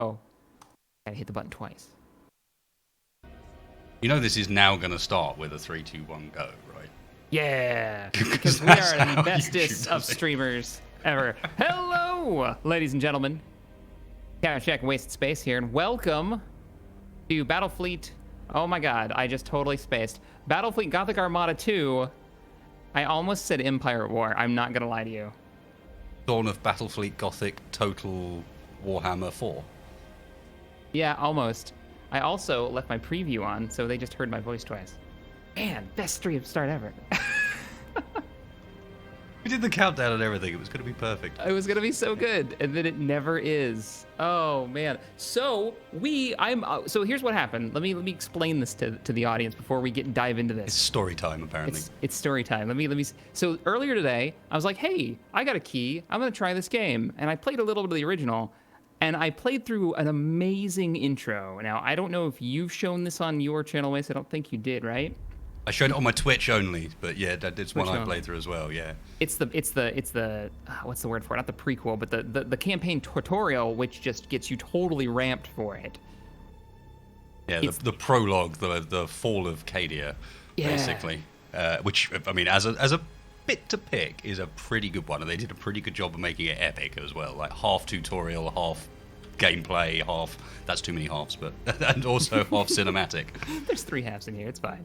Oh, gotta hit the button twice. You know this is now going to start with a 3, 2, 1, go, right? Yeah, because we are the bestest of streamers ever. Hello, ladies and gentlemen. CaptainShack Wasted Space here, and welcome to Battlefleet. Oh my god, I just totally spaced. Battlefleet Gothic Armada 2. I almost said Empire at War. I'm not gonna lie to you. Dawn of Battlefleet Gothic Total Warhammer 4. Yeah, almost. I also left my preview on, so they just heard my voice twice. Man, best stream start ever. We did the countdown and everything. It was going to be perfect. It was gonna be so good, and then it never is. Oh man. So so here's what happened. Let me explain this to the audience before we dive into this. It's story time, apparently. It's story time. Let me. So earlier today, I was like, hey, I got a key. I'm gonna try this game, and I played a little bit of the original, and I played through an amazing intro. Now I don't know if you've shown this on your channel, Wace. I don't think you did, right? I showed it on my Twitch only, but yeah, that's one I played through as well. Yeah, it's the what's the word for it? Not the prequel, but the campaign tutorial, which just gets you totally ramped for it. Yeah, the prologue, the fall of Cadia, basically. Which I mean, as a bit to pick, is a pretty good one, and they did a pretty good job of making it epic as well. Like half tutorial, half gameplay, half that's too many halves, but and also half cinematic. There's 3 halves in here. It's fine.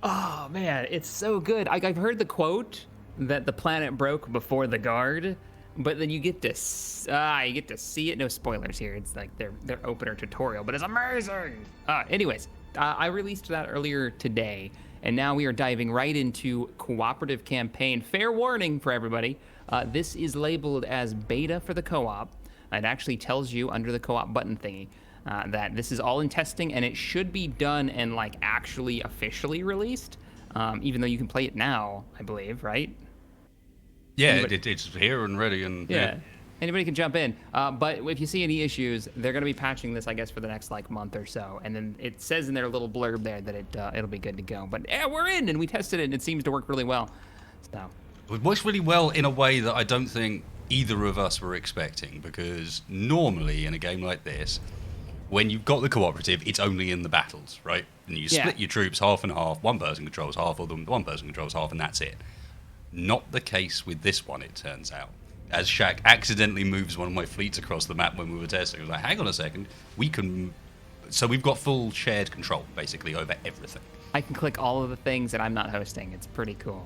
Oh man, it's so good. I've heard the quote that the planet broke before the guard, but then you get to see it. No spoilers here. It's like their opener tutorial, but it's amazing. Anyways, I released that earlier today, and now we are diving right into cooperative campaign. Fair warning for everybody. This is labeled as beta for the co-op. It actually tells you under the co-op button thingy. That this is all in testing, and it should be done and like actually officially released, even though you can play it now, I believe, right? Yeah, it's here and ready, and yeah. Anybody can jump in. But if you see any issues, they're going to be patching this, I guess, for the next like month or so, and then it says in their little blurb there that it'll be good to go. But yeah, we're in, and we tested it, and it seems to work really well. So it works really well in a way that I don't think either of us were expecting, because normally in a game like this, when you've got the cooperative, it's only in the battles, right? And you split your troops half and half. One person controls half of them, one person controls half, and that's it. Not the case with this one, it turns out. As Shack accidentally moves one of my fleets across the map when we were testing, I was like, hang on a second, we can... So we've got full shared control, basically, over everything. I can click all of the things, and I'm not hosting. It's pretty cool.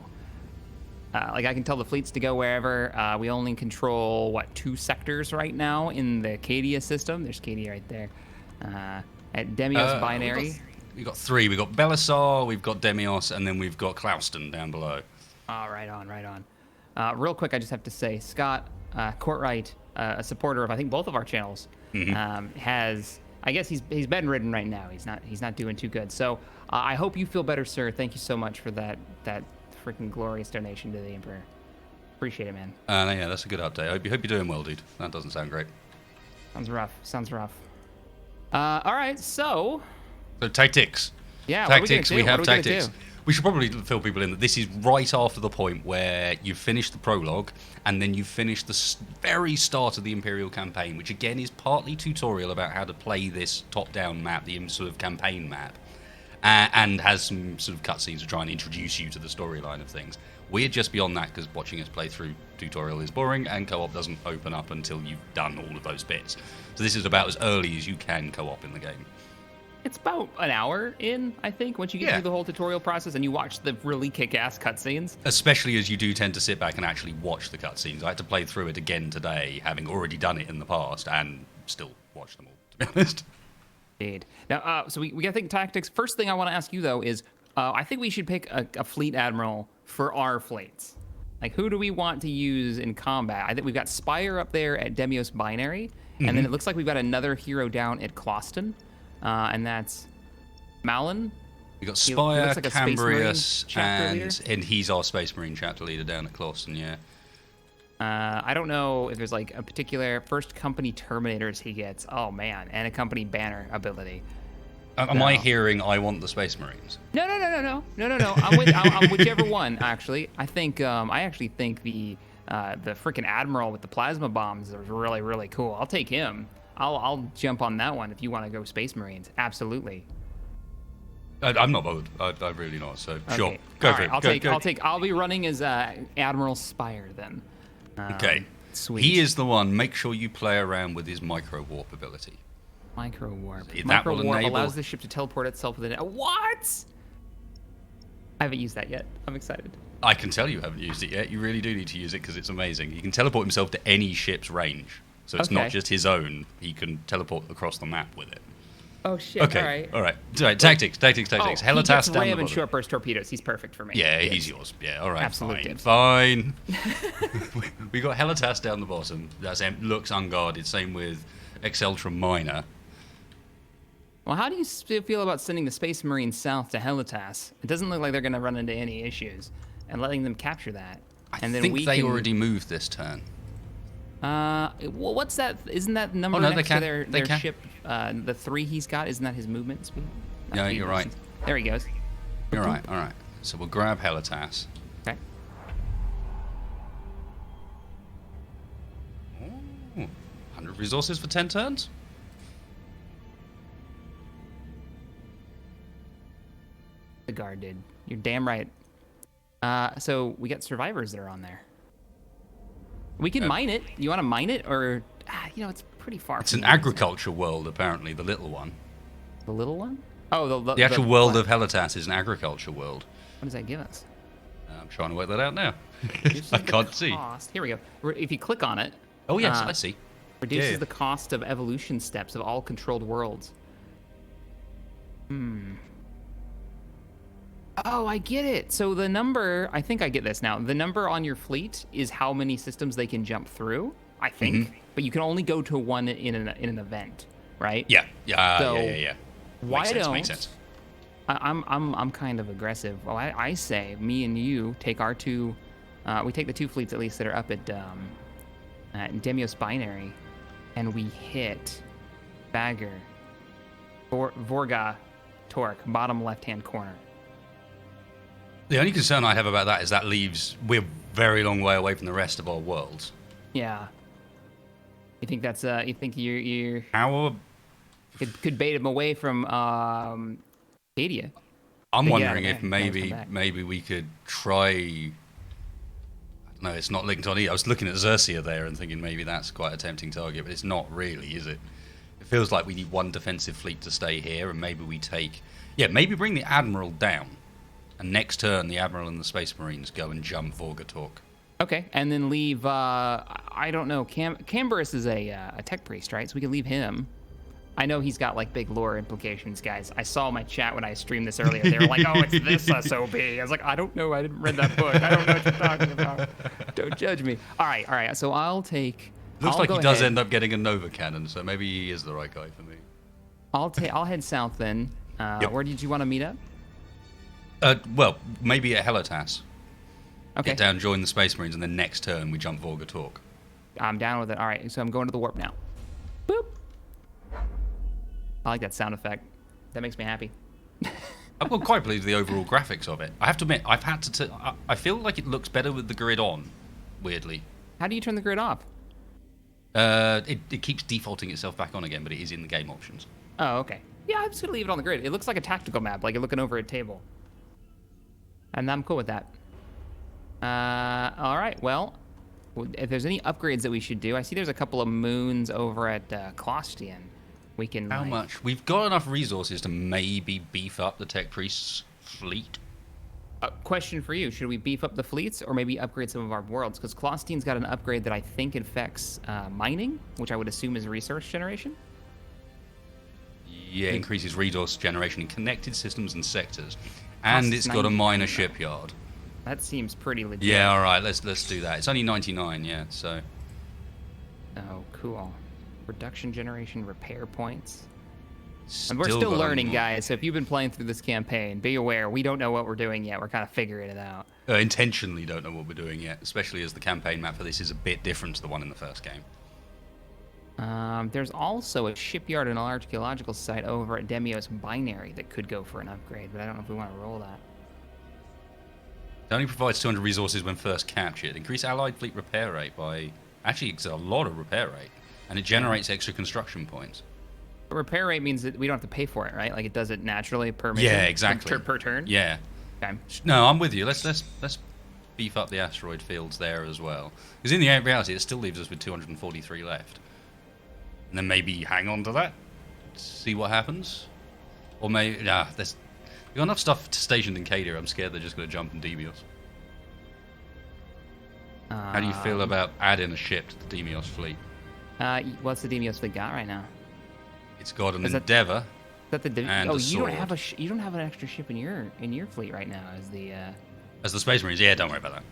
Like, I can tell the fleets to go wherever. We only control, 2 sectors right now in the Cadia system. There's Cadia right there. At Demios Binary. We've got 3. We've got Belisar, we've got Demios, and then we've got Clouston down below. Oh, right on. Real quick, I just have to say, Scott Courtright, a supporter of I think both of our channels, has, I guess he's bedridden right now. He's not doing too good. So I hope you feel better, sir. Thank you so much for that freaking glorious donation to the Emperor. Appreciate it, man. Yeah, that's a good update. I hope you're doing well, dude. That doesn't sound great. Sounds rough. All right, so tactics. Yeah, tactics. We have tactics. We should probably fill people in that this is right after the point where you finish the prologue and then you finish the very start of the Imperial campaign, which again is partly tutorial about how to play this top-down map, the sort of campaign map, and has some sort of cutscenes to try and introduce you to the storyline of things. We're just beyond that because watching us play through tutorial is boring and co-op doesn't open up until you've done all of those bits. So this is about as early as you can co-op in the game. It's about an hour in, I think, once you get through the whole tutorial process and you watch the really kick-ass cutscenes. Especially as you do tend to sit back and actually watch the cutscenes. I had to play through it again today, having already done it in the past, and still watch them all, to be honest. Indeed. Now, so we got to think tactics. First thing I want to ask you, though, is I think we should pick a fleet admiral for our fleets. Like, who do we want to use in combat? I think we've got Spire up there at Demios Binary, and then it looks like we've got another hero down at Clouston, and that's Malin. We've got Spire, like Cambrius, and he's our Space Marine chapter leader down at Clouston, yeah. I don't know if there's like a particular first company Terminators he gets. Oh, man, and a company banner ability. Am I hearing I want the Space Marines? No. I'm whichever one, actually. I actually think the freaking Admiral with the plasma bombs is really, really cool. I'll take him. I'll jump on that one if you want to go Space Marines. Absolutely. I'm not bothered. I'm really not. So sure, Okay. go All for right, it. I'll be running as Admiral Spire then. Okay. Sweet. He is the one. Make sure you play around with his micro warp ability. Micro warp. That Micro will warp enable... allows the ship to teleport itself within. What? I haven't used that yet. I'm excited. I can tell you haven't used it yet. You really do need to use it because it's amazing. He can teleport himself to any ship's range. So it's not just his own. He can teleport across the map with it. Oh shit! Okay. All right. Tactics. Oh, Helitas he gets down ram the and bottom. short burst torpedoes. He's perfect for me. Yeah, he's yours. Yeah. All right. Absolute Fine. We got Helitas down the bottom. Looks unguarded. Same with Exceltra Minor. Well, how do you feel about sending the Space Marines south to Helitas? It doesn't look like they're going to run into any issues, and letting them capture that. I think they already moved this turn. Well, what's that? Isn't that number next to their ship? The 3 he's got, isn't that his movement speed? Yeah, you're right. There he goes. You're right. All right. So we'll grab Helitas. Okay. Ooh, 100 resources for 10 turns? The guard did. You're damn right. So we got survivors that are on there. We can mine it. You want to mine it, or it's pretty far. It's an agriculture world, apparently, the little one. The little one? Oh, the actual world of Helitas is an agriculture world. What does that give us? I'm trying to work that out now. I can't see. Here we go. If you click on it. Oh yes, I see. Reduces the cost of evolution steps of all controlled worlds. Oh, I get it. So the number, I think I get this now. The number on your fleet is how many systems they can jump through, I think. But you can only go to one in an event, right? Yeah. So Yeah. Why don't? Makes sense. I'm kind of aggressive. Well, I say me and you take our two. We take the 2 fleets at least that are up at Demios Binary, and we hit Bagger, Vorga, Torque, bottom left-hand corner. The only concern I have about that is that leaves we're very long way away from the rest of our worlds. Yeah. You think that's you think you're How could bait him away from Acadia? I'm wondering if maybe we could try. No, it's not linked on E. I was looking at Xerxia there and thinking maybe that's quite a tempting target, but it's not really, is it? It feels like we need one defensive fleet to stay here, and maybe we take... Yeah, maybe bring the Admiral down, and next turn the Admiral and the Space Marines go and jump Vorgatork. Okay, and then leave, I don't know, Camberus is a tech priest, right? So we can leave him. I know he's got, like, big lore implications, guys. I saw my chat when I streamed this earlier. They were like, oh, it's this SOB. I was like, I don't know. I didn't read that book. I don't know what you're talking about. Don't judge me. All right. So I'll take... Looks like he does end up getting a Nova Cannon, so maybe he is the right guy for me. I'll head south then. Yep. Where did you want to meet up? Well, maybe at Helitas. Okay. Get down, join the Space Marines, and then next turn we jump Vorgatork. I'm down with it. All right, so I'm going to the warp now. Boop. I like that sound effect. That makes me happy. I'm quite pleased with the overall graphics of it. I have to admit, I've had to... I feel like it looks better with the grid on, weirdly. How do you turn the grid off? It keeps defaulting itself back on again, but it is in the game options. Oh, okay. Yeah, I'm just going to leave it on the grid. It looks like a tactical map, like you're looking over a table. And I'm cool with that. All right, well, if there's any upgrades that we should do, I see there's a couple of moons over at Klostian. We can... How much? We've got enough resources to maybe beef up the Tech Priest's fleet. Question for you. Should we beef up the fleets or maybe upgrade some of our worlds? Because Klostian's got an upgrade that I think affects mining, which I would assume is resource generation. Yeah, increases resource generation in connected systems and sectors. And it's got a minor shipyard. That seems pretty legit. Yeah, all right, let's do that. It's only 99, yeah, so... Oh, cool. Production generation, repair points. And Still we're still got learning, guys. So if you've been playing through this campaign, be aware, we don't know what we're doing yet. We're kind of figuring it out. Intentionally don't know what we're doing yet, especially as the campaign map for this is a bit different to the one in the first game. There's also a shipyard and a large geological site over at Demios Binary that could go for an upgrade, but I don't know if we want to roll that. It only provides 200 resources when first captured. Increase allied fleet repair rate by... Actually, it's a lot of repair rate. and it generates extra construction points. But repair rate means that we don't have to pay for it, right? Like it does it naturally per mission. Yeah, exactly. Per turn. Yeah. Okay. No, I'm with you. Let's beef up the asteroid fields there as well. Because in the reality, it still leaves us with 243 left. And then maybe hang on to that, see what happens. Or maybe, we've got enough stuff stationed in Cadia. I'm scared they're just going to jump in Demios. How do you feel about adding a ship to the Demios fleet? What's the Demios fleet got right now? It's got an Endeavor. That the and oh, a you don't sword. have you don't have an extra ship in your fleet right now As the Space Marines. Yeah, don't worry about that.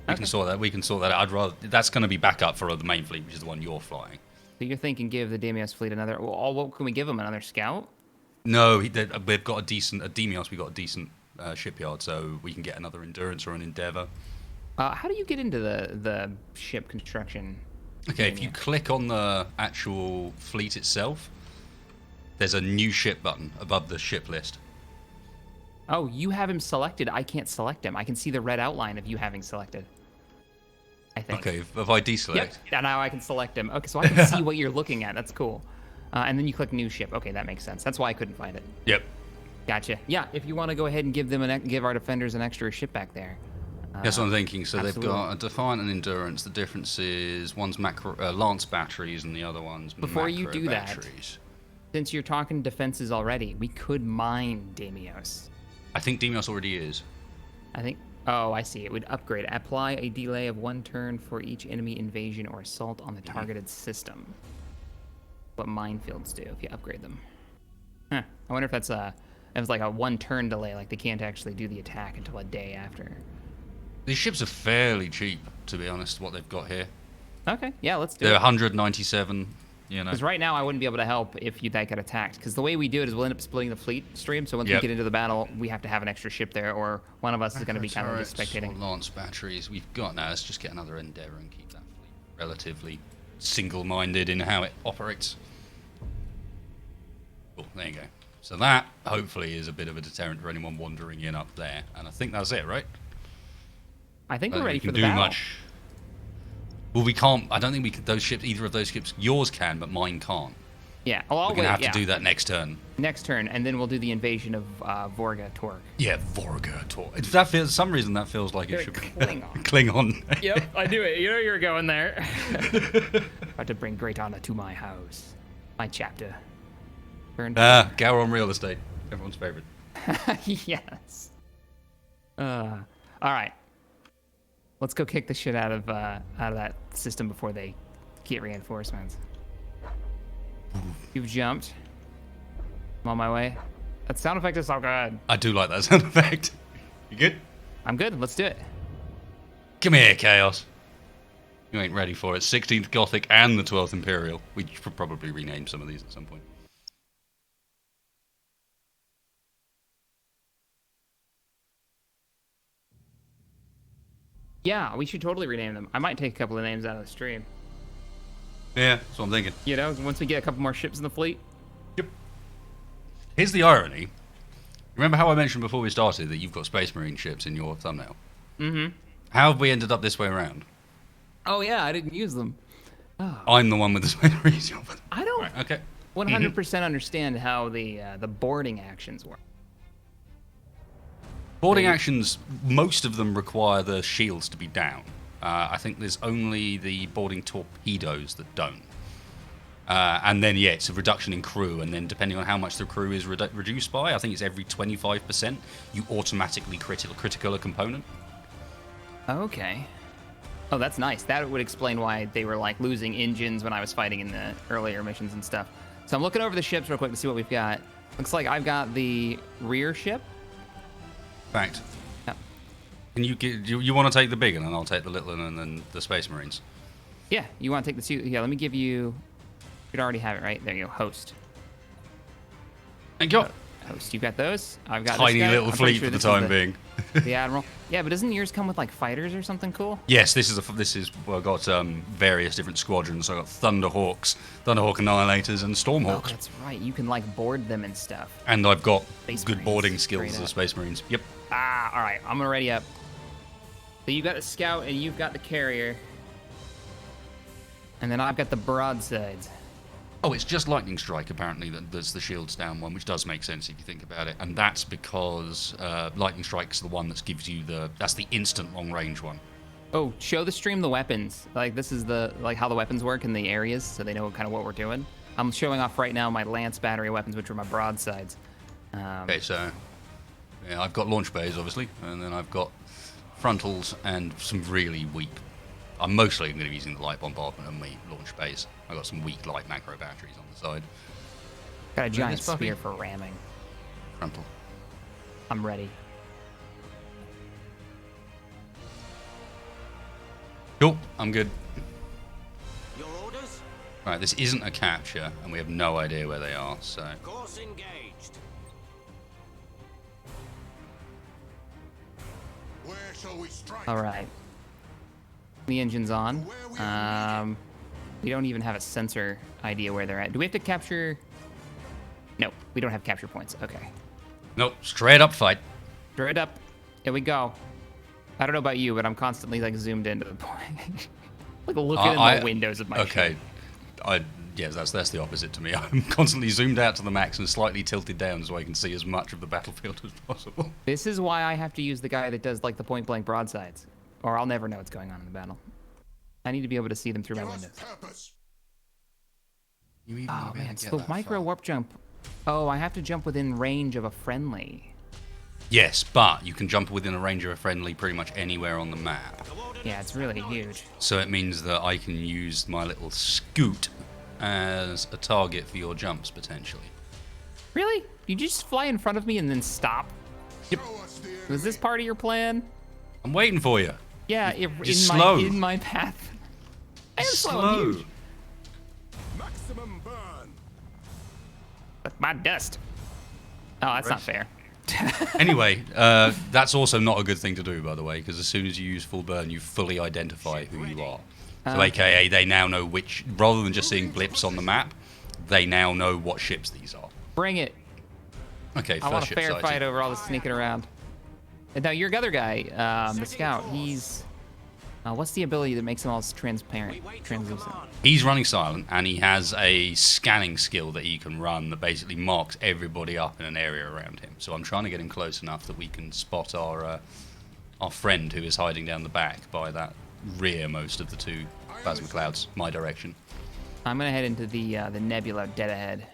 We can sort that. We can sort that out. I'd rather that's going to be backup for the main fleet, which is the one you're flying. So you're thinking give the Demios fleet another? Well, what can we give them? Another scout? No, we've got a decent at Demios. We've got a decent shipyard, so we can get another Endurance or an Endeavor. How do you get into the ship construction? Okay, if you click on the actual fleet itself, there's a new ship button above the ship list. Oh, you have him selected. I can't select him. I can see the red outline of you having selected. I think. Okay, if I deselect. Yep. Yeah, now I can select him. Okay, so I can see what you're looking at. That's cool. And then you click new ship. Okay, that makes sense. That's why I couldn't find it. Yep. Gotcha. Yeah, if you want to go ahead and give our defenders an extra ship back there. That's what I'm thinking. So absolutely. they've got a Defiant and Endurance. The difference is one's Lance batteries and the other one's Before macro you do batteries. That, since you're talking defenses already, we could mine Demios. I think Demios already is. I think. Oh, I see. It would upgrade. Apply a delay of 1 turn for each enemy invasion or assault on the targeted system. What minefields do if you upgrade them. Huh. I wonder if that's it was like a 1 turn delay, like they can't actually do the attack until a day after. These ships are fairly cheap, to be honest, what they've got here. Okay, yeah, let's do They're it. 197, you know. Because right now I wouldn't be able to help if that got attacked. Because the way we do it is we'll end up splitting the fleet stream. So once we get into the battle, we have to have an extra ship there, or one of us is going to be kind of just spectating. Lance batteries we've got now. Let's just get another Endeavor and keep that fleet relatively single-minded in how it operates. Cool, there you go. So that, hopefully, is a bit of a deterrent for anyone wandering in up there. And I think that's it, right? I think we're ready for the do battle. much. Well, we can't. I don't think we could. Those ships, either of those ships, yours can, but mine can't. Yeah. Oh, I'll We're gonna wait. have to do that next turn. Next turn, and then we'll do the invasion of Vorga Torque. Yeah, Vorga Torque. That feels, for some reason, that feels like it should be Klingon. Klingon. Yep, I knew it. You know you were going there. About to bring great honor to my house, my chapter. Gowron Real Estate, everyone's favorite. Yes. All right. Let's go kick the shit out of that system before they get reinforcements. You've jumped. I'm on my way. That sound effect is so good. I do like that sound effect. You good? I'm good. Let's do it. Come here, Chaos. You ain't ready for it. 16th Gothic and the 12th Imperial. We should probably rename some of these at some point. Yeah, we should totally rename them. I might take a couple of names out of the stream. Yeah, that's what I'm thinking. You know, once we get a couple more ships in the fleet. Yep. Here's the irony. Remember how I mentioned before we started that you've got Space Marine ships in your thumbnail? Mm-hmm. How have we ended up this way around? Oh, yeah, I didn't use them. Oh. I'm the one with the Space Marines. I don't Right, okay. 100% understand how the boarding actions work. Boarding actions, most of them require the shields to be down. I think there's only the boarding torpedoes that don't. And then, yeah, it's a reduction in crew, and then depending on how much the crew is reduced by, I think it's every 25%, you automatically critical a component. Okay. Oh, that's nice. That would explain why they were, like, losing engines when I was fighting in the earlier missions and stuff. So I'm looking over the ships real quick to see what we've got. Looks like I've got the rear ship. Fact. Yep. Can you want to take the big one, and I'll take the little one, and then the Space Marines? Yeah, you want to take the two? Yeah, let me give you... You'd already have it, right? There you go, host. Thank you. Host, you got those? I've got Tiny this guy. little I'm pretty fleet sure for the this is time being. The Admiral. Yeah, but doesn't yours come with, like, fighters or something cool? Yes, well, I've got various different squadrons. So I've got Thunderhawk Annihilators, and Stormhawks. Oh, that's right. You can, like, board them and stuff. And I've got Space good Marines, boarding skills straight as up. Space Marines. Yep. Ah, all right. I'm gonna ready up. So you got the scout and you've got the carrier. And then I've got the broadsides. Oh, it's just lightning strike apparently that's the shields down one, which does make sense if you think about it, and that's because lightning strike's the one that gives you that's the instant long range one. Oh, show the stream the weapons. Like this is how the weapons work in the areas, so they know kind of what we're doing. I'm showing off right now my lance battery weapons, which are my broadsides. Okay, so yeah, I've got launch bays obviously, and then I've got frontals and some really weak. I'm mostly going to be using the light bombardment and my launch bays. I've got some weak light macro batteries on the side. Got a giant spear for ramming. Frontal. I'm ready. Cool, I'm good. Your orders? Right, this isn't a capture, and we have no idea where they are, so... Course engaged. Where shall we strike? All right. The engine's on. We don't even have a sensor idea where they're at. Do we have to capture? No, we don't have capture points. Okay. Nope, straight up fight. Straight up. Here we go. I don't know about you, but I'm constantly like zoomed into the point. Like looking in the windows of my ship. Yes, that's the opposite to me. I'm constantly zoomed out to the max and slightly tilted down so I can see as much of the battlefield as possible. This is why I have to use the guy that does like the point blank broadsides, or I'll never know what's going on in the battle. I need to be able to see them through my windows. Oh man, it's the micro warp jump. Oh, I have to jump within range of a friendly. Yes, but you can jump within a range of a friendly pretty much anywhere on the map. Yeah, it's really huge. So it means that I can use my little scoot as a target for your jumps, potentially. Really? You just fly in front of me and then stop? Yep. Was this part of your plan? I'm waiting for you. Yeah, in my path. I am slow. Maximum burn. But my dust. Oh, that's not fair. Anyway, that's also not a good thing to do, by the way, because as soon as you use full burn, you fully identify who you are. So, AKA, they now know which, rather than just seeing blips on the map, they now know what ships these are. Bring it. Okay, I want a first fair ship fight sighted. over all the sneaking around. And now your other guy, the scout, he's... what's the ability that makes him all transparent, translucent? He's running silent, and he has a scanning skill that he can run that basically marks everybody up in an area around him. So I'm trying to get him close enough that we can spot our friend who is hiding down the back by that rearmost of the two plasma clouds, my direction. I'm gonna head into the nebula dead ahead.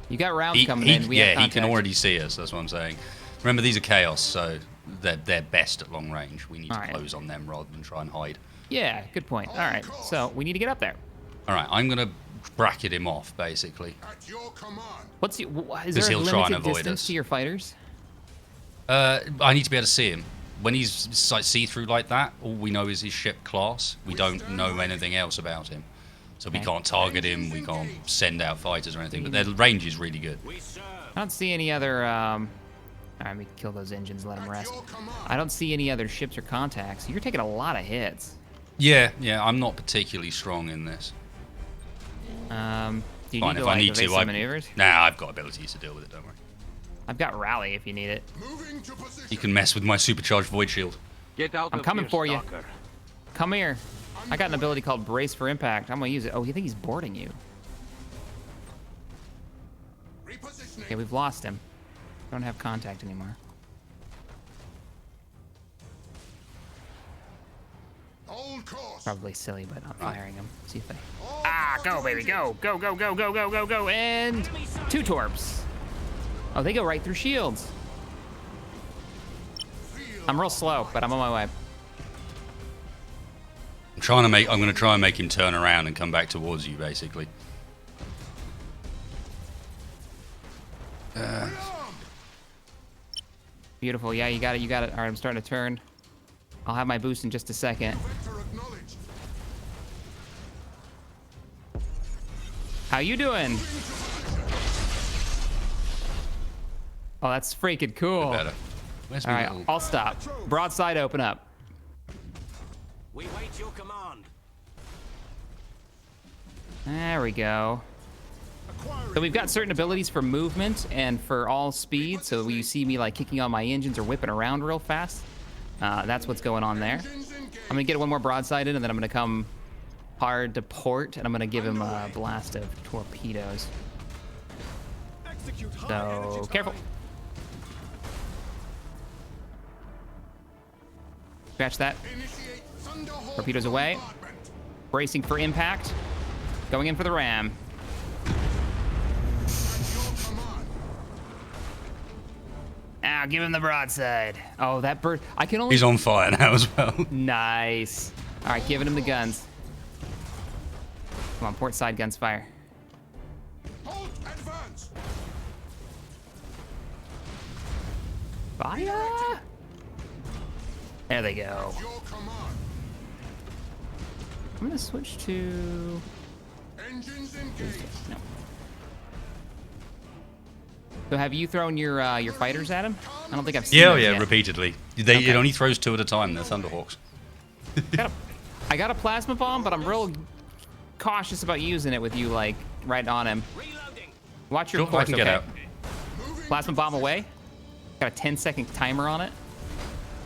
You got rounds coming in. We have he contact. can already see us. That's what I'm saying. Remember, these are chaos, so they're best at long range. We need to close on them rather than try and hide. Yeah, good point. All right, so we need to get up there. All right, I'm gonna bracket him off basically. At your command. Is there a he'll try and limited avoid distance us. to your fighters? I need to be able to see him. When he's like see-through like that, all we know is his ship class. We don't know anything else about him. So we can't target him, we can't send out fighters or anything, but their range is really good. I don't see any other... All right, let me kill those engines, let them rest. I don't see any other ships or contacts. You're taking a lot of hits. Yeah, I'm not particularly strong in this. Do you Fine, need if to I need evade to, some maneuvers? Nah, I've got abilities to deal with it, don't worry. I've got rally if you need it. Moving to position. You can mess with my supercharged void shield. Get out I'm coming for you. Come here. I got an ability called Brace for Impact. I'm gonna use it. Oh, you think he's boarding you? Repositioning. Okay, we've lost him. Don't have contact anymore. Hold course. Probably silly, but I'm firing him. See if they... Go, baby, go. Go, go, go, go, go, go, go. And 2 torps. Oh, they go right through shields. I'm real slow, but I'm on my way. I'm gonna try and make him turn around and come back towards you, basically. Beautiful. Yeah, you got it. You got it. All right, I'm starting to turn. I'll have my boost in just a second. Vector acknowledged. How you doing? Oh, that's freaking cool. Better. Where's All my right, little... I'll stop. Broadside, open up. We wait your command. There we go. So we've got certain abilities for movement and for all speed. So when you see me like kicking on my engines or whipping around real fast, that's what's going on there. I'm gonna get one more broadside in, and then I'm gonna come hard to port, and I'm gonna give him a blast of torpedoes. So careful. Scratch that. Initiate Thunderhawk Torpedoes away. bombardment. Bracing for impact. Going in for the ram. At your command. Ah, give him the broadside. Oh, that bird. I can only. He's on fire now as well. Nice. All right, giving him the guns. Come on, port side guns fire. Halt, advance. Fire! There they go. At your command. I'm gonna switch to. Engines engaged. No. So have you thrown your fighters at him? I don't think I've seen Yeah, those yeah, yet. repeatedly. It Okay. only throws 2 at a time. They're Thunderhawks. I got a plasma bomb, but I'm real cautious about using it with you like right on him. Reloading. Watch your Sure, I course, can okay? get out. Moving Plasma to bomb position. away. Got a 10-second timer on it.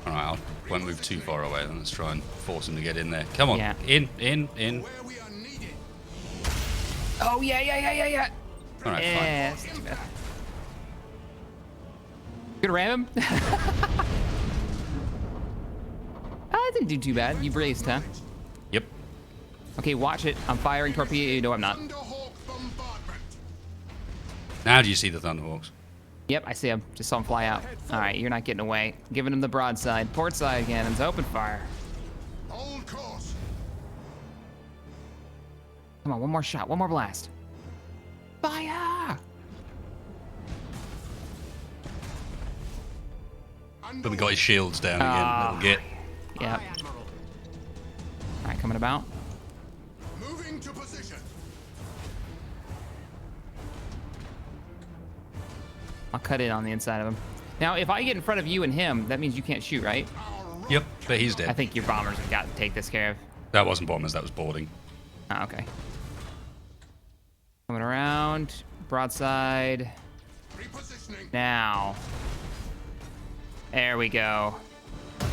All right, I won't move too far away. Then let's try and force him to get in there. Come on, Yeah. in. Where we are needed. Oh yeah. All right, Yeah. that's too bad. Gonna ram him. I didn't do too bad. You braced, huh? fine. Yep. Okay, watch it. I'm firing torpedo. No, I'm not. Thunderhawk bombardment. Now do you see the Thunderhawks? Yep, I see him. Just saw him fly out. All right, you're not getting away. Giving him the broadside. Port side cannons. Open fire. Hold course. Come on, one more shot. One more blast. Fire! But we got his shields down again. Little git. Yep. Aye, Admiral. All right, coming about. Moving to position. I'll cut in on the inside of him. Now, if I get in front of you and him, that means you can't shoot, right? Yep, but he's I dead. think your bombers have got to take this care of. That wasn't bombers. That was boarding. Oh, okay. Coming around. Broadside. Repositioning. Now. There we go. Is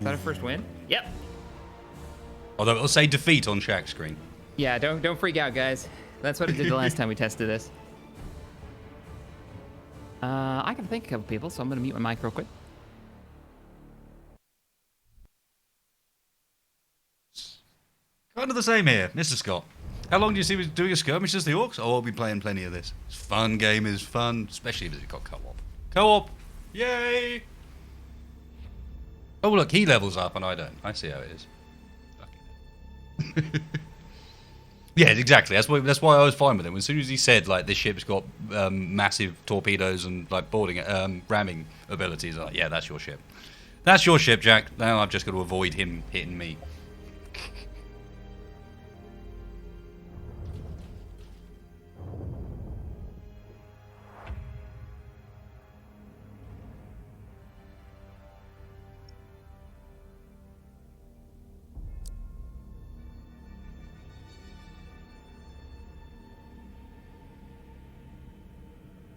that a first win? Yep. Although it'll say defeat on Shack's screen. Yeah, don't freak out, guys. That's what it did the last time we tested this. I can thank a couple people, so I'm gonna mute my mic real quick. Kind of the same here, Mr. Scott. How long do you see me doing a skirmish as the Orcs? Oh, I'll be playing plenty of this. It's fun, game is fun, especially if it's got co-op. Co-op! Yay! Oh, look, he levels up and I don't. I see how it is. Fucking yeah, exactly. That's why I was fine with him. As soon as he said, like, this ship's got massive torpedoes and, like, ramming abilities, I'm like, yeah, that's your ship. That's your ship, Jack. Now I've just got to avoid him hitting me.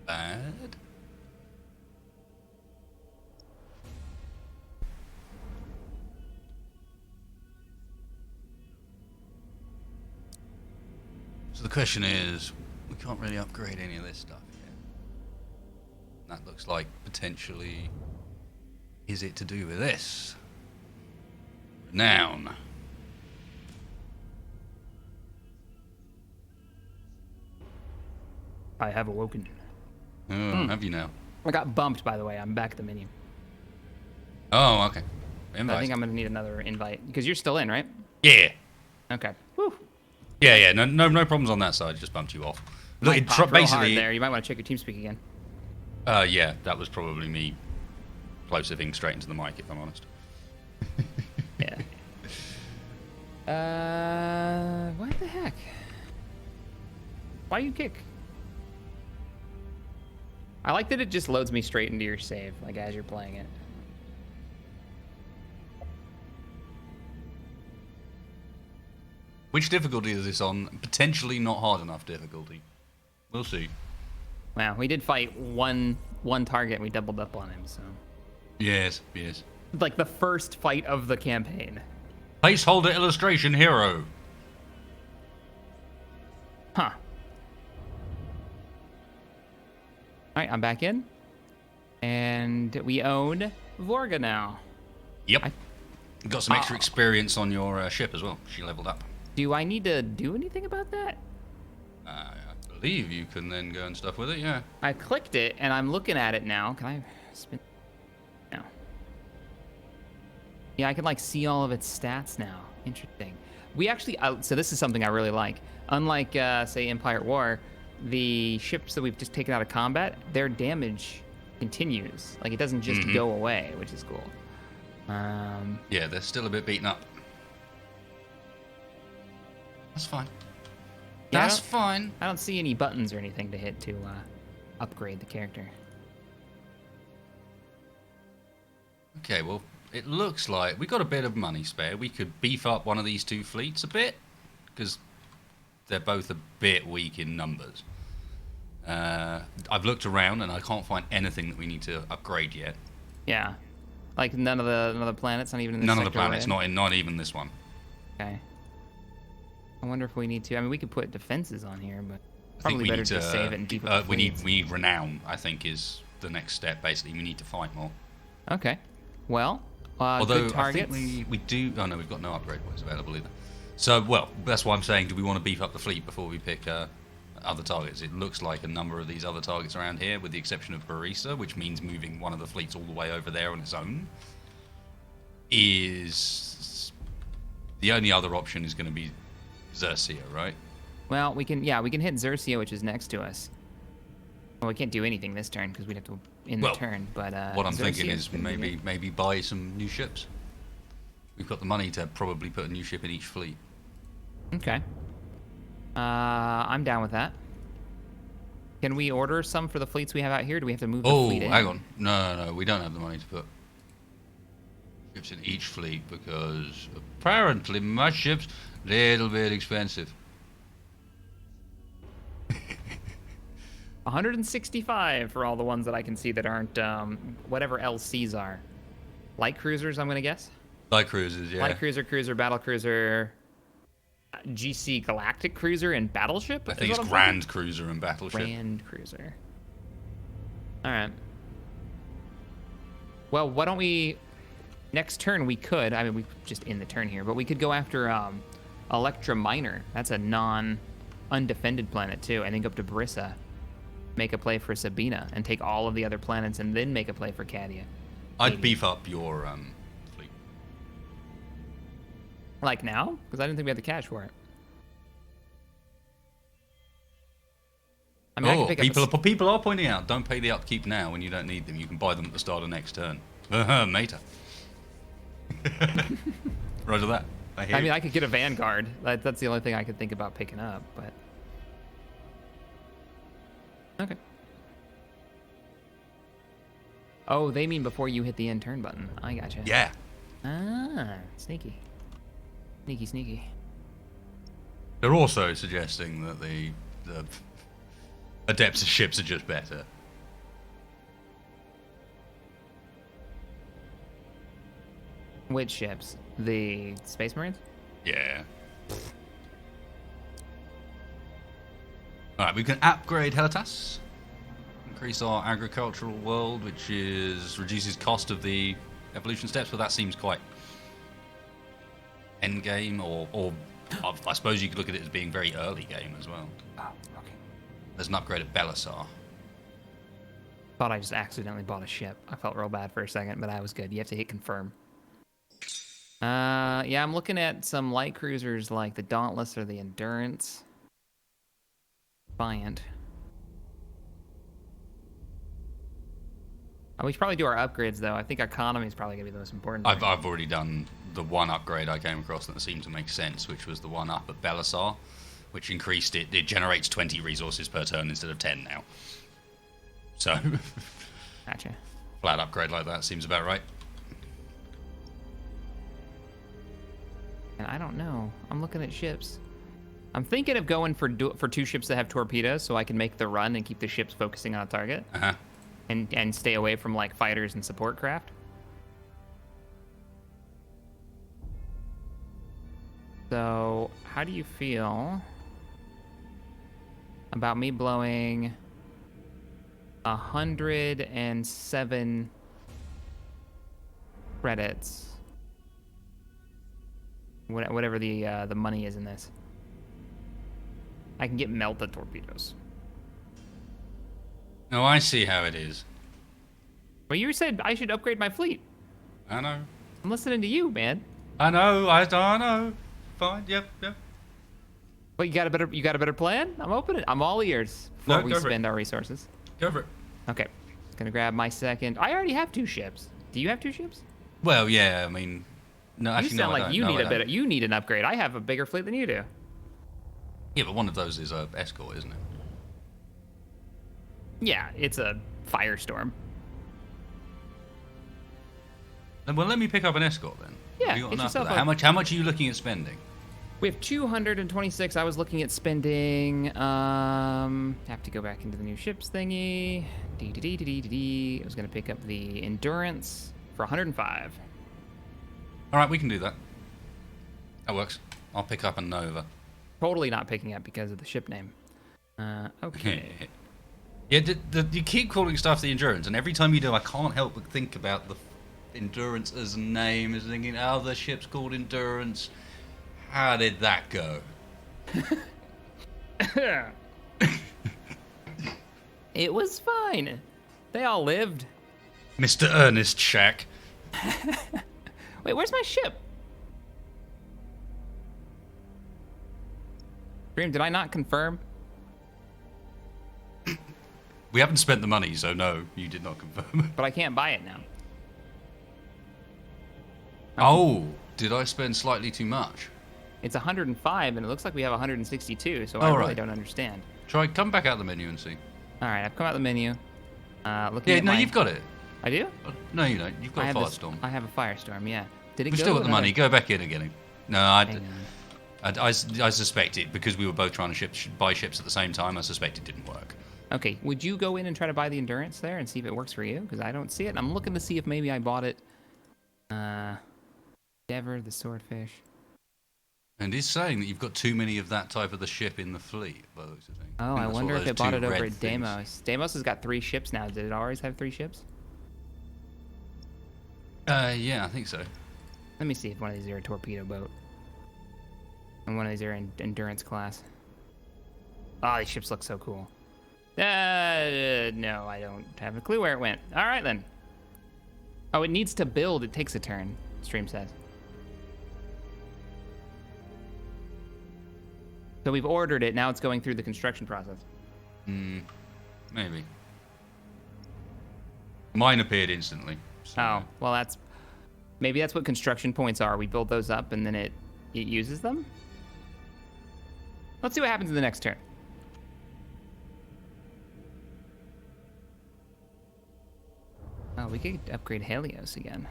Bad. So the question is, we can't really upgrade any of this stuff yet. That looks like potentially, is it to do with this? Noun. I have awoken. Oh, have you now? I got bumped, by the way. I'm back at the menu. Oh, okay. I Invite. think I'm gonna need another invite because you're still in, right? Yeah. Okay. Whew. Yeah. No problems on that side. Just bumped you off. Look, Mic it popped real hard basically. there. You might want to check your TeamSpeak again. Yeah, that was probably me plosiving straight into the mic, if I'm honest. Yeah. What the heck? Why you kick? I like that it just loads me straight into your save, like as you're playing it. Which difficulty is this on? Potentially not hard enough difficulty. We'll see. Wow, we did fight one target and we doubled up on him, so. Yes. Like the first fight of the campaign. Placeholder illustration hero. Huh. All right, I'm back in. And we own Vorga now. Yep. Got some extra experience on your ship as well. She leveled up. Do I need to do anything about that? I believe you can then go and stuff with it, yeah. I clicked it, and I'm looking at it now. Can I spin? No. Yeah, I can, like, see all of its stats now. Interesting. We actually... so this is something I really like. Unlike, say, Empire at War, the ships that we've just taken out of combat, their damage continues. Like, it doesn't just go away, which is cool. Yeah, they're still a bit beaten up. That's fine. Yeah, That's fine. I don't see any buttons or anything to hit to upgrade the character. Okay, well, it looks like we got a bit of money spare. We could beef up one of these two fleets a bit, because they're both a bit weak in numbers. I've looked around and I can't find anything that we need to upgrade yet. Yeah, like none of the planets, not even in this None of the sector we're planets, in? not even this one. Okay. I wonder if we need to. I mean, we could put defenses on here, but I think probably we better need to just save it and keep it. we need renown. I think is the next step. Basically, we need to fight more. Okay. Well, Although good targets. I think we do. Oh no, we've got no upgrade points available either. So well, that's why I'm saying, do we want to beef up the fleet before we pick other targets? It looks like a number of these other targets around here, with the exception of Barisa, which means moving one of the fleets all the way over there on its own, is the only other option is going to be Xerxia, right? Well, we can hit Xerxia, which is next to us. Well, we can't do anything this turn because we'd have to end the turn. But what I'm thinking Xerxia's is gonna be maybe buy some new ships. We've got the money to probably put a new ship in each fleet. Okay. I'm down with that. Can we order some for the fleets we have out here? Do we have to move the fleet in? Hang on. No, we don't have the money to put ships in each fleet because apparently my ship's a little bit expensive. 165 for all the ones that I can see that aren't whatever LCs are. Light cruisers, I'm gonna guess. Light cruisers, yeah. Light cruiser, battle cruiser, GC Galactic Cruiser, and Battleship? I think it's Grand Cruiser and Battleship. Grand Cruiser. All right. Well, why don't we... Next turn we could... I mean, we just end the turn here, but we could go after Electra Minor. That's a non-undefended planet, too. And then go up to Barisa. Make a play for Sabina, and take all of the other planets, and then make a play for Cadia. I'd beef up your fleet. Like now? Because I didn't think we had the cash for it. I mean, I can pick up people are pointing out, don't pay the upkeep now when you don't need them. You can buy them at the start of next turn. Meta. Roger that. I mean, I could get a Vanguard. That's the only thing I could think about picking up, but... Okay. Oh, they mean before you hit the end turn button. I gotcha. Yeah. Ah, sneaky. Sneaky. They're also suggesting that the Adepts' ships are just better. Which ships? The Space Marines? Yeah. Alright, we can upgrade Helitas. Increase our agricultural world, which reduces cost of the evolution steps, but that seems quite end game, or I suppose you could look at it as being very early game as well. Oh, okay. There's an upgrade at Belisar. Thought I just accidentally bought a ship. I felt real bad for a second, but I was good. You have to hit confirm. Yeah, I'm looking at some light cruisers like the Dauntless or the Endurance. Defiant. We should probably do our upgrades, though. I think economy is probably going to be the most important thing. I've already done the one upgrade I came across that seemed to make sense, which was the one up at Belisar, which increased it. It generates 20 resources per turn instead of 10 now. So, Gotcha. Flat upgrade like that seems about right. And I don't know. I'm looking at ships. I'm thinking of going for two ships that have torpedoes, so I can make the run and keep the ships focusing on a target. Uh-huh. And stay away from like fighters and support craft. So, how do you feel about me blowing 107 credits? Whatever the money is in this. I can get melted torpedoes. No, I see how it is. Well, you said I should upgrade my fleet. I know. I'm listening to you, man. I know. I know. Fine. Yep. Well, you got a better plan? I'm open. I'm all ears before we spend our resources. Go for it. Okay. Gonna grab my second. I already have 2 ships. Do you have 2 ships? Well, yeah. I mean, no. Actually, You sound no, like you need a bit. You need an upgrade. I have a bigger fleet than you do. Yeah, but one of those is a escort, isn't it? Yeah, it's a firestorm. Well, let me pick up an escort then. Yeah, Have you got get enough of yourself that? How much are you looking at spending? We have 226. I was looking at spending. Have to go back into the new ships thingy. I was gonna pick up the endurance for 105. All right, we can do that. That works. I'll pick up a Nova. Totally not picking up because of the ship name. Okay. Yeah, you keep calling stuff the endurance, and every time you do, I can't help but think about the endurance as a name, as thinking, oh, the ship's called Endurance. How did that go? It was fine. They all lived. Mr. Ernest Shack. Wait, where's my ship? Dream, did I not confirm? We haven't spent the money, so no, you did not confirm. But I can't buy it now. Oh, did I spend slightly too much? It's 105, and it looks like we have 162, so I Oh, really right. don't understand. Come back out the menu and see. All right, I've come out the menu. Looking Yeah, at no, my... you've got it. I do? No, you don't. You've got a Firestorm. I have a Firestorm, yeah. Did it We've go still got the another- money. Go back in and get him. No, Hang on. I suspect it, because we were both trying to buy ships at the same time, I suspect it didn't work. Okay, would you go in and try to buy the Endurance there and see if it works for you? Because I don't see it. I'm looking to see if maybe I bought it. Endeavor, the Swordfish. And it's saying that you've got too many of that type of the ship in the fleet, by the looks of things. Oh, think I that's wonder what if those it bought two it over red at things- Deimos. Deimos has got 3 ships now. Did it always have 3 ships? Yeah, I think so. Let me see if one of these are a torpedo boat. And one of these are in Endurance class. Oh, these ships look so cool. No, I don't have a clue where it went. All right, then. Oh, it needs to build. It takes a turn, stream says. So we've ordered it. Now it's going through the construction process. Maybe. Mine appeared instantly. So. Oh, well, maybe that's what construction points are. We build those up and then it uses them. Let's see what happens in the next turn. Oh, we could upgrade Helios again.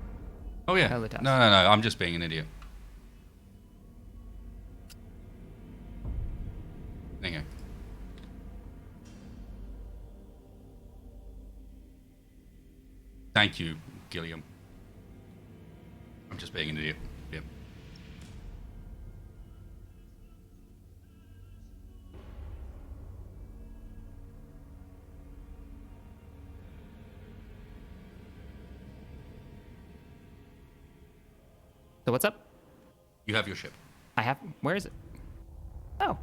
Oh, yeah. Helios. No, I'm just being an idiot. There you go. Thank you, Gilliam. I'm just being an idiot. Yep. So what's up? You have your ship. I have. Where is it? Oh.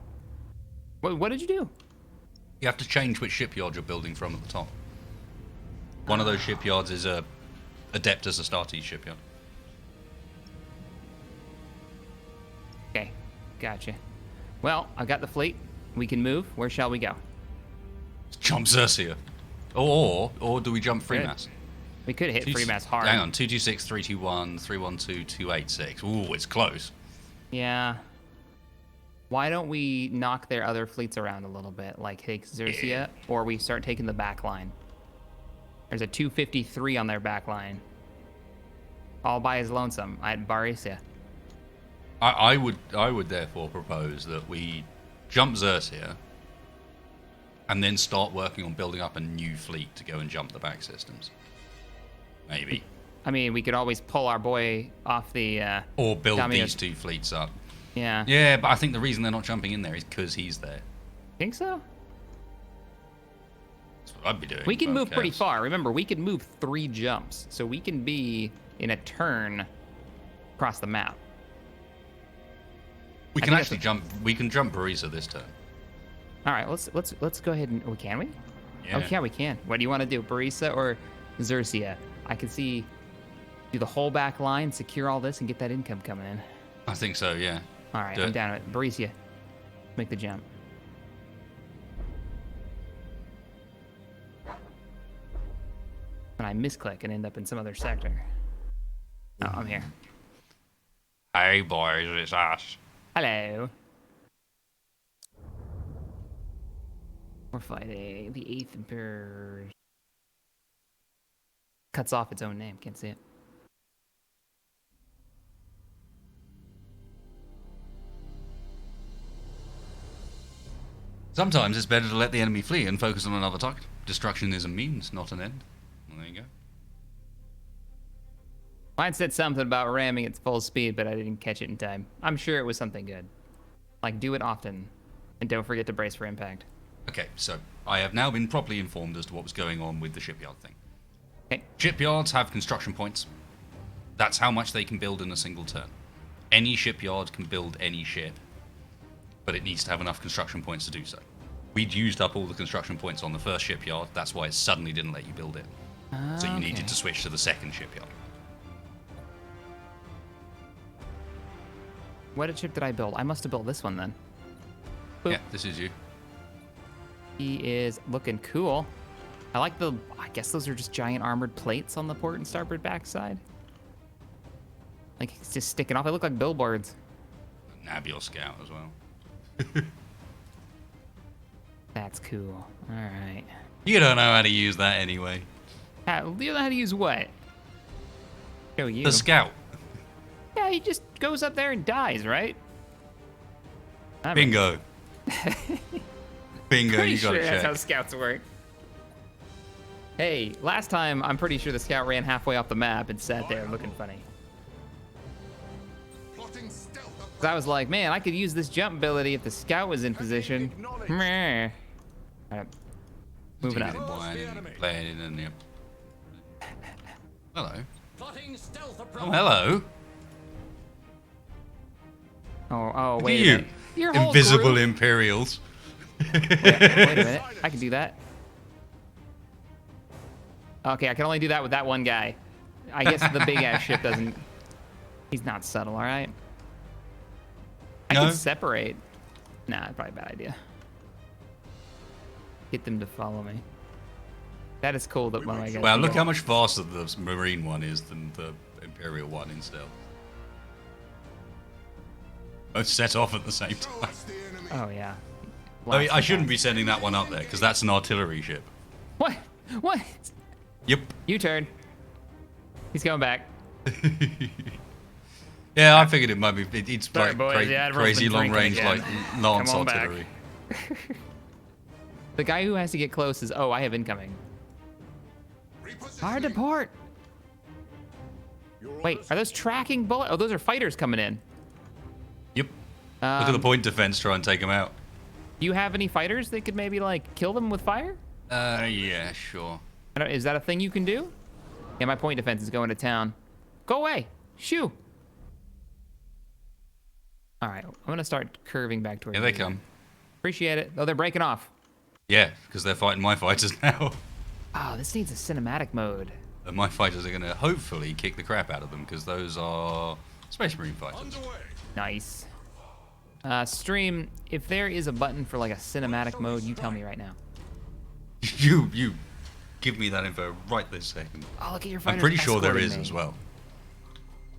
What did you do? You have to change which shipyard you're building from at the top. One of those shipyards is adept as a Astartes shipyard. Okay, gotcha. Well, I got the fleet. We can move. Where shall we go? Jump Xerxia. Or do we jump Freemass? We could hit Freemass hard. Hang on, 226, 321, 312, 286. Ooh, it's close. Yeah. Why don't we knock their other fleets around a little bit, like take Xerxia, or we start taking the back line? There's a 253 on their back line. All by his lonesome at Barisia. I would therefore propose that we jump Xerxia and then start working on building up a new fleet to go and jump the back systems. Maybe. I mean, we could always pull our boy off the... Or build Damios. these 2 fleets up. Yeah. Yeah, but I think the reason they're not jumping in there is because he's there. Think so? That's what I'd be doing. We can but move pretty chaos. far. Remember, we can move 3 jumps, so we can be in a turn across the map. We I can think actually that's jump. We can jump Barisa this turn. All right, let's go ahead and. Oh, can we? Yeah. Oh, yeah, we can. What do you want to do, Barisa or Xerxia? I can see do the whole back line, secure all this, and get that income coming in. I think so. Yeah. All right, Do I'm it. down with it. Barisa, make the jump. And I misclick and end up in some other sector. Oh, I'm here. Hey boys, it's us. Hello. We're fighting the 8th Imperial. Cuts off its own name. Can't see it. Sometimes it's better to let the enemy flee and focus on another target. Destruction is a means, not an end. Well, there you go. Mine said something about ramming at full speed, but I didn't catch it in time. I'm sure it was something good. Like, do it often. And don't forget to brace for impact. Okay, so I have now been properly informed as to what was going on with the shipyard thing. Okay. Shipyards have construction points. That's how much they can build in a single turn. Any shipyard can build any ship, but it needs to have enough construction points to do so. We'd used up all the construction points on the first shipyard. That's why it suddenly didn't let you build it. So you needed to switch to the second shipyard. What ship did I build? I must have built this one then. Boop. Yeah, this is you. He is looking cool. I like the, I guess those are just giant armored plates on the port and starboard backside. Like, it's just sticking off. They look like billboards. Nab scout as well. That's cool. All right. You don't know how to use that anyway. Do you know how to use what? Show you. The scout. Yeah, he just goes up there and dies, right? I mean, Bingo. Bingo, pretty you got sure to that's how check. scouts work. Hey, last time I'm pretty sure the scout ran halfway off the map and sat there looking funny. Plotting stealth. 'Cause I was like, man, I could use this jump ability if the scout was in position. Meh. All right, moving up. Playing in the... Hello. Plotting stealth Oh, approach. hello. Oh, Look wait at a you. minute. Your whole Invisible group- Imperials. Wait a minute. I can do that. Okay, I can only do that with that one guy. I guess the big ass ship doesn't. He's not subtle, all right? I No? can separate. Nah, probably a bad idea. Get them to follow me. That is cool that one of my guys. Wow, can look go. how much faster the Marine one is than the Imperial one in stealth. Both set off at the same time. That's the enemy. Oh yeah. I mean, I Lots shouldn't of be sending that one up there because that's an artillery ship. What? What? Yep. U-turn. He's coming back. Yeah, I figured it might be. It's Sorry, like boys, the Admiral's crazy been long drinking range, again. like lance Come on back. artillery. The guy who has to get close is. Oh, I have incoming. Fire to Repositioning. port. Wait, are those tracking bullets? Oh, those are fighters coming in. Yep. Look at the Um, point defense. Try and take them out. Do you have any fighters that could maybe like kill them with fire? Yeah, sure. Is that a thing you can do? Yeah, my point defense is going to town. Go away. Shoo. All right, I'm gonna start curving back towards. Here they you. come. Appreciate it. Oh, they're breaking off. Yeah, because they're fighting my fighters now. Oh, this needs a cinematic mode. And my fighters are going to hopefully kick the crap out of them because those are Space Marine fighters. Underway. Nice. Stream, if there is a button for like a cinematic mode, you tell me right now. You give me that info right this second. Oh, look at your I'm fighters pretty sure there escorting is me. as well.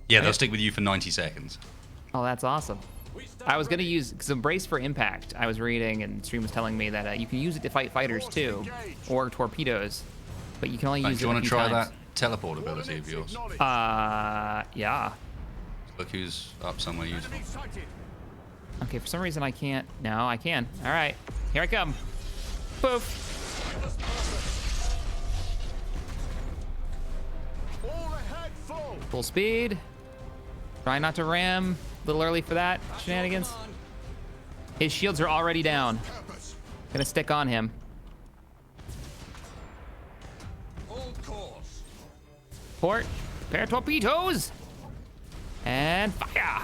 Yeah, they'll stick with you for 90 seconds. Oh, that's awesome. I was gonna use some brace for impact. I was reading, and Stream was telling me that you can use it to fight fighters too, or torpedoes, but you can only Right, use do you it a want to few try times. that teleport ability of yours? Yeah. Look who's up somewhere useful. Okay, for some reason I can't. No, I can. All right, here I come. Poof. Full speed. Try not to ram. A little early for that shenanigans. His shields are already down. Purpose. Gonna stick on him. Hold course. Port. Prepare torpedoes. And fire.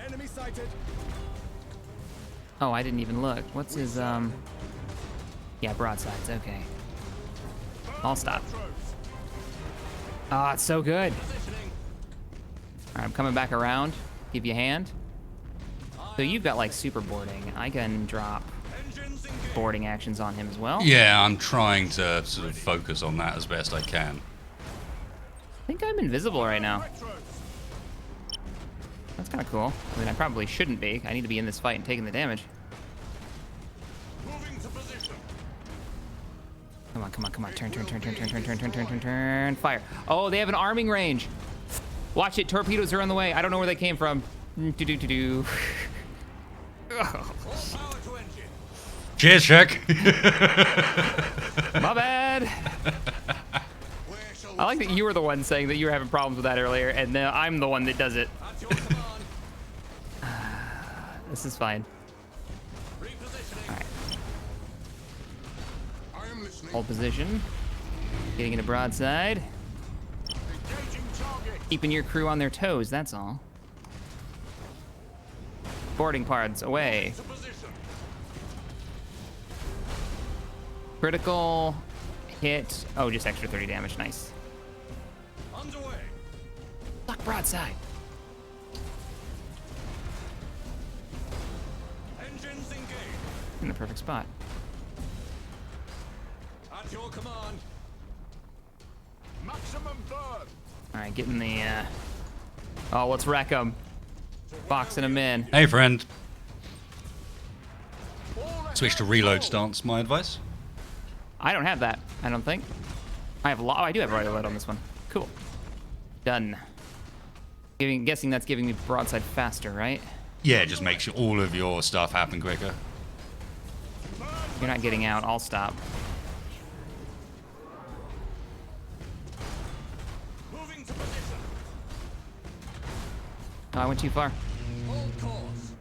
Enemy sighted. Oh, I didn't even look. What's his, Yeah, broadsides. Okay. I'll stop. Oh, it's so good. All right, I'm coming back around. Give you a hand. So you've got, like, super boarding. I can drop boarding actions on him as well. Yeah, I'm trying to sort of focus on that as best I can. I think I'm invisible right now. That's kind of cool. I mean, I probably shouldn't be. I need to be in this fight and taking the damage. Moving to position. Come on, come on, come on. Turn, turn, turn, turn, turn, turn, turn, turn, turn, turn, turn. Fire. Oh, they have an arming range. Watch it. Torpedoes are on the way. I don't know where they came from. Do-do-do-do. Cheers, Shack. My bad. Where shall I like that you were the one saying that you were having problems with that earlier, and now I'm the one that does it. This is fine. Alright, I am listening. hold position. Getting into broadside. Engaging target. Keeping your crew on their toes, that's all. Boarding parts, away. To position. Critical hit. Oh, just extra 30 damage, nice. Underway. Lock broadside. Engines engaged. In the perfect spot. At your command. Maximum burn. Alright, getting the, Oh, let's wreck them. Boxing them in. Hey, friend. Switch to reload stance, my advice. I don't have that, I don't think. I have oh, I do have right alert on this one. Cool. Done. Guessing that's giving me broadside faster, right? Yeah, it just makes all of your stuff happen quicker. You're not getting out, I'll stop. Moving to position. Oh, I went too far. Hold course.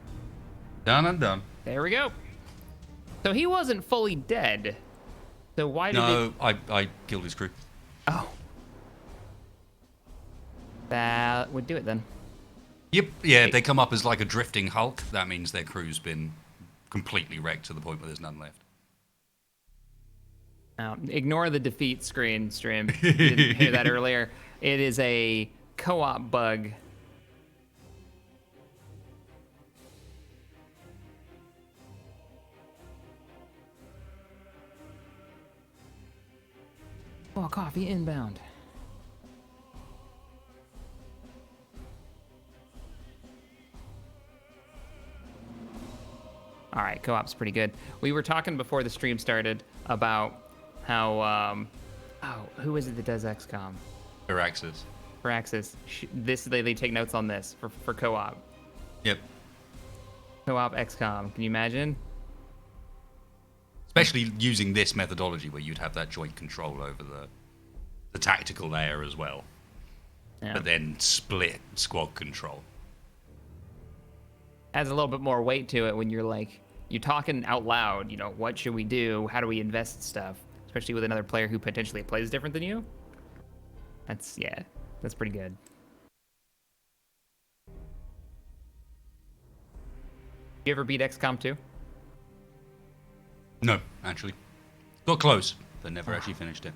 Done and done. There we go. So he wasn't fully dead. So why did No, I killed his crew. Oh. That would do it then. Yep, yeah, if they come up as like a drifting hulk, that means their crew's been completely wrecked to the point where there's none left. Now, ignore the defeat screen, stream. You didn't hear that earlier. It is a co-op bug. Oh, coffee inbound. All right, co-op's pretty good. We were talking before the stream started about how, who is it that does XCOM? Firaxis. Firaxis. They take notes on this for co-op. Yep. Co-op XCOM. Can you imagine? Especially using this methodology where you'd have that joint control over the tactical layer as well. Yeah. But then split squad control. Adds a little bit more weight to it when you're talking out loud, you know, what should we do? How do we invest stuff? Especially with another player who potentially plays different than you. That's pretty good. You ever beat XCOM 2? No, actually. Got close, but never actually finished it.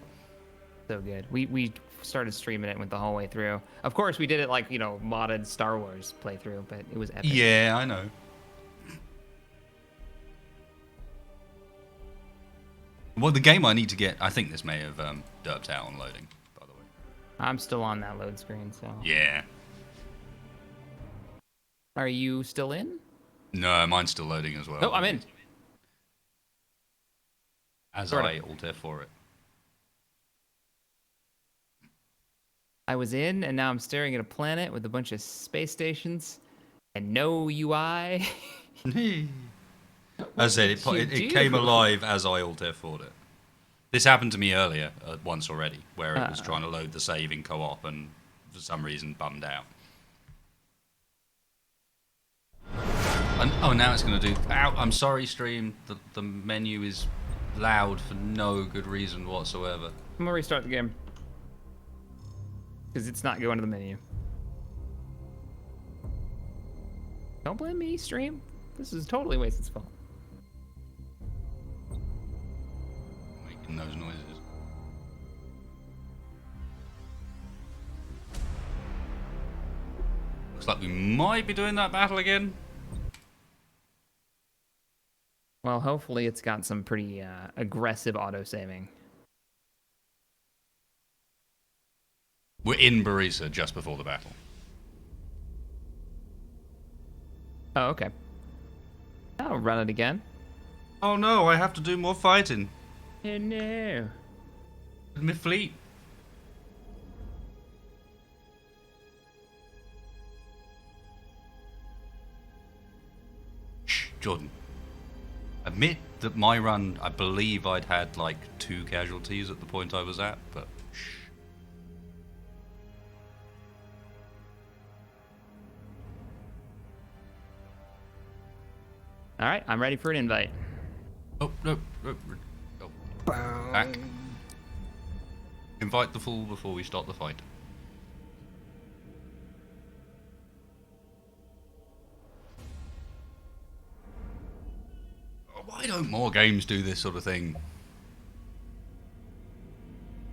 So good. We started streaming it and went the whole way through. Of course, we did it like, you know, modded Star Wars playthrough, but it was epic. Yeah, I know. Well, the game I need to get, I think this may have derped out on loading, by the way. I'm still on that load screen, so. Yeah. Are you still in? No, mine's still loading as well. Oh, I'm in. As Sort of. I alt F4 it. I was in, and now I'm staring at a planet with a bunch of space stations and no UI. As I said, you it do? came alive as I alt F4'd it. This happened to me earlier, once already, where it was trying to load the save in co-op and for some reason bummed out. Oh, now it's going to do... Ow, I'm sorry, stream. The menu is loud for no good reason whatsoever. I'm gonna restart the game. Because it's not going to the menu. Don't blame me, stream. This is totally Wasted's fault. Making those noises. Looks like we might be doing that battle again. Well, hopefully it's got some pretty aggressive auto-saving. We're in Barisa just before the battle. Oh, okay. I'll run it again. Oh no, I have to do more fighting. Oh, no. My fleet. Shh, Jordan. Admit that my run, I believe I'd had like 2 casualties at the point I was at, but shh. All right, I'm ready for an invite. Oh, no. Back. Invite the fool before we start the fight. Why don't more games do this sort of thing?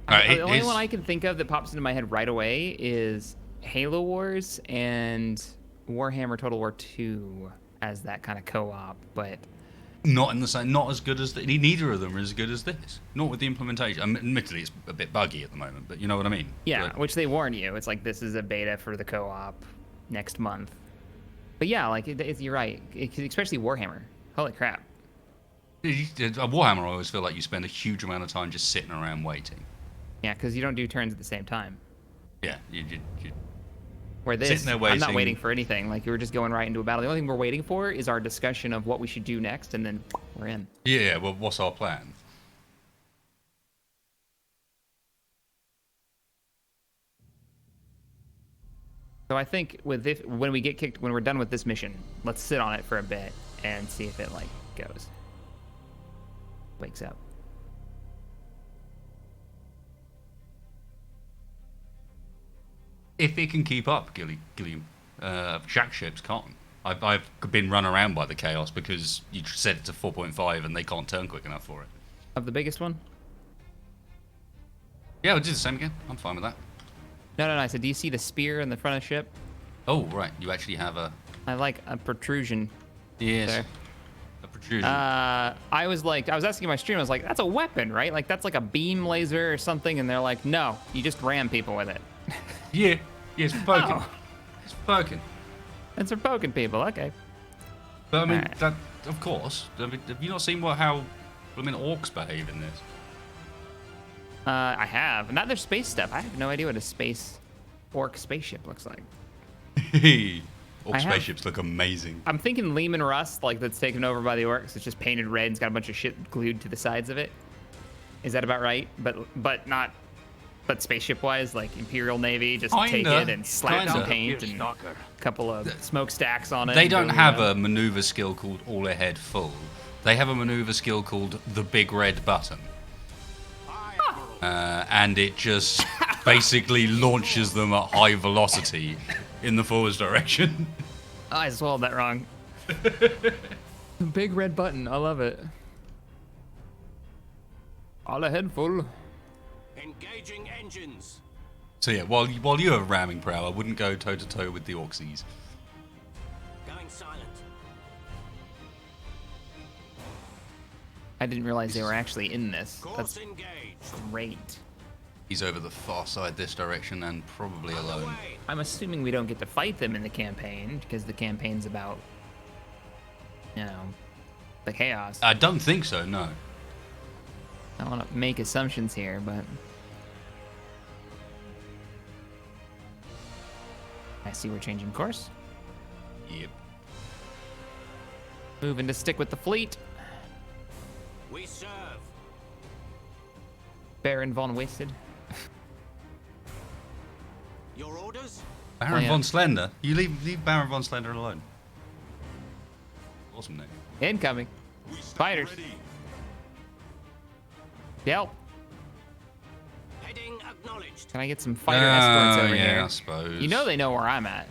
The only one I can think of that pops into my head right away is Halo Wars and Warhammer Total War 2 as that kind of co-op, but not in the same, not as good as neither of them are as good as this. Not with the implementation. Admittedly, it's a bit buggy at the moment, but you know what I mean. Yeah, which they warn you. It's like this is a beta for the co-op next month. But yeah, like you're right, especially Warhammer. Holy crap! Warhammer, I always feel like you spend a huge amount of time just sitting around waiting. Yeah, because you don't do turns at the same time. Yeah, you Where this, sitting there waiting. I'm not waiting for anything. Like, we're just going right into a battle. The only thing we're waiting for is our discussion of what we should do next, and then we're in. Yeah, well, what's our plan? So I think with this, when we get kicked, when we're done with this mission, let's sit on it for a bit and see if it like goes. Wakes up. If it can keep up, Gilliam, Shack ships can't. I've been run around by the chaos because you set it to 4.5 and they can't turn quick enough for it. Of the biggest one? Yeah, we'll do the same again. I'm fine with that. No. I said, do you see the spear in the front of the ship? Oh, right. You actually have a... I like a protrusion. Yes. There. A protrusion. I was asking my stream, I was like, that's a weapon, right? Like, that's like a beam laser or something. And they're like, no, you just ram people with it. Yeah, it's for poking. Oh. It's for poking. It's for poking people, okay. But I mean, Alright. that of course. I mean, have you not seen how orcs behave in this? I have. Not their space stuff. I have no idea what a orc spaceship looks like. Orc I have- spaceships look amazing. I'm thinking Lehman Rust, like that's taken over by the orcs. It's just painted red and it's got a bunch of shit glued to the sides of it. Is that about right? But not. But spaceship-wise, like Imperial Navy, just take Kinda, it and slap kinda. some paint and a couple of smokestacks on it. They and don't boom, have you know. a maneuver skill called all ahead full. They have a maneuver skill called the big red button. And it just basically launches them at high velocity in the forwards direction. I swallowed that wrong. Big red button. I love it. All ahead full. Engaging engines. So yeah, while you have ramming prow, I wouldn't go toe to toe with the Orcsies. Going silent. I didn't realize they were actually in this. Course That's engaged. great. He's over the far side this direction and probably alone. Away. I'm assuming we don't get to fight them in the campaign because the campaign's about, you know, the chaos. I don't think so, no. I don't want to make assumptions here, but I see we're changing course. Yep. Moving to stick with the fleet. We serve. Baron von Wasted. Your orders? Baron yeah. von Slender? You leave Baron von Slender alone. Awesome name. Incoming. We stand Fighters. ready. Help. Heading acknowledged. Can I get some fighter escorts over yeah, here? I suppose. You know they know where I'm at.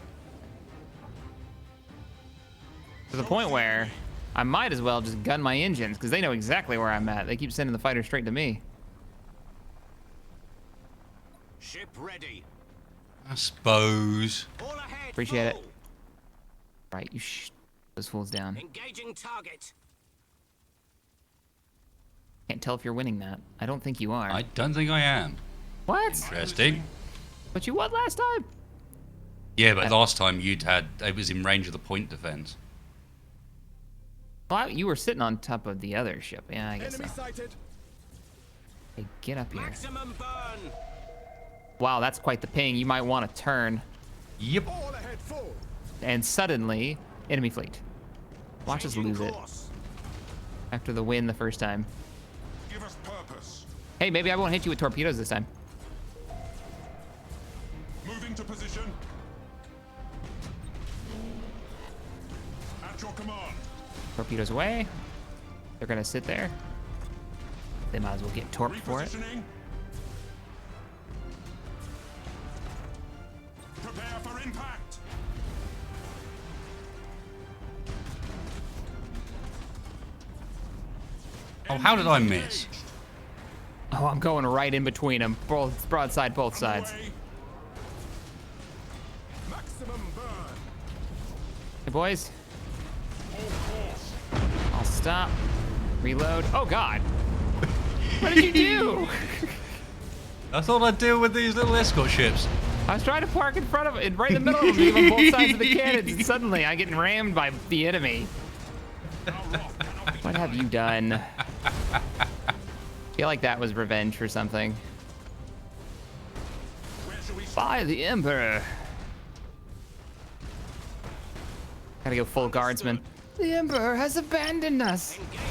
To the point where I might as well just gun my engines, because they know exactly where I'm at. They keep sending the fighters straight to me. Ship ready. I suppose. All ahead. Appreciate it. full. Right, you those fools down. Engaging target. Can't tell if you're winning that. I don't think you are. I don't think I am. What? Interesting. But you won last time. Yeah, but last time it was in range of the point defense. Well, you were sitting on top of the other ship. Yeah, I guess so. Enemy sighted. Hey, get up here. Maximum burn. Wow, that's quite the ping. You might want to turn. Yep. All ahead full. And suddenly, enemy fleet. Watch us Changing lose it course. after the win the first time. Give us purpose. Hey, maybe I won't hit you with torpedoes this time. Moving to position. At your command. Torpedoes away. They're gonna sit there. They might as well get torped for it. Repositioning. Prepare for impact. Oh, how did I miss? Engaged. Oh, I'm going right in between them. Both broadside, both sides. Underway. Maximum burn. Hey, boys. Hold course. I'll stop. Reload. Oh, God. What did you do? I thought I'd deal with these little escort ships. I was trying to park in front of it, right in the middle of them, on both sides of the cannons, and suddenly I'm getting rammed by the enemy. What have you done? I feel like that was revenge for something. Where shall we By the Emperor. Gotta go full guardsman. The Emperor has abandoned us. Engaging.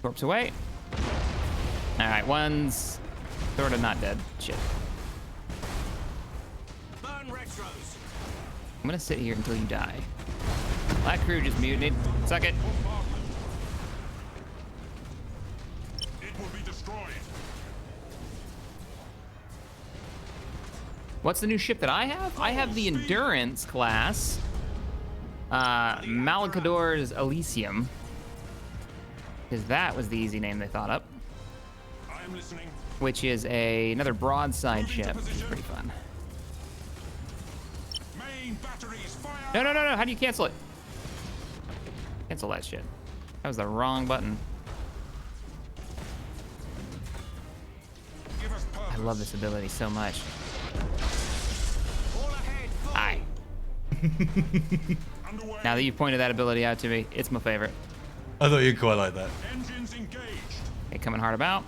Corpse away. All right, one's sort of not dead. Shit. Burn retros. I'm gonna sit here until you die. That crew just mutinied. Suck it. bombardment? It will be destroyed. What's the new ship that I have? I have the Endurance class. Malakador's Elysium. Because that was the easy name they thought up. I am listening. Which is another broadside ship, which is pretty fun. Main batteries fire. No, no, no, no. How do you cancel it? Cancel that shit. That was the wrong button. Give us I purpose. love this ability so much. All ahead. Full. Aye. Underway. Now that you've pointed that ability out to me, it's my favorite. I thought you'd quite like that. Engines engaged. Okay, coming hard about.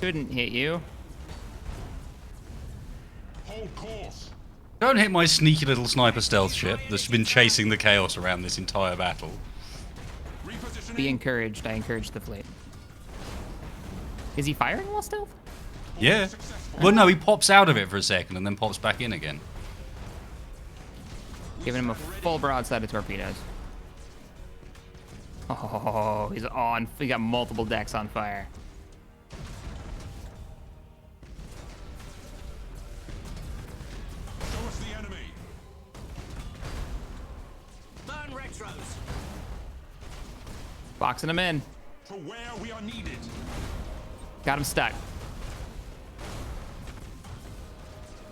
Couldn't hit you. Hold course. Don't hit my sneaky little sniper stealth ship that's been chasing the chaos around this entire battle. Repositioning. Be encouraged. I encourage the fleet. Is he firing while stealth? Yeah. Successful. Well, no, he pops out of it for a second and then pops back in again. Giving him a full broadside of torpedoes. Oh, he's on. He got multiple decks on fire. Show us the enemy. Burn retros. Boxing him in. To where we are needed. Got him stuck.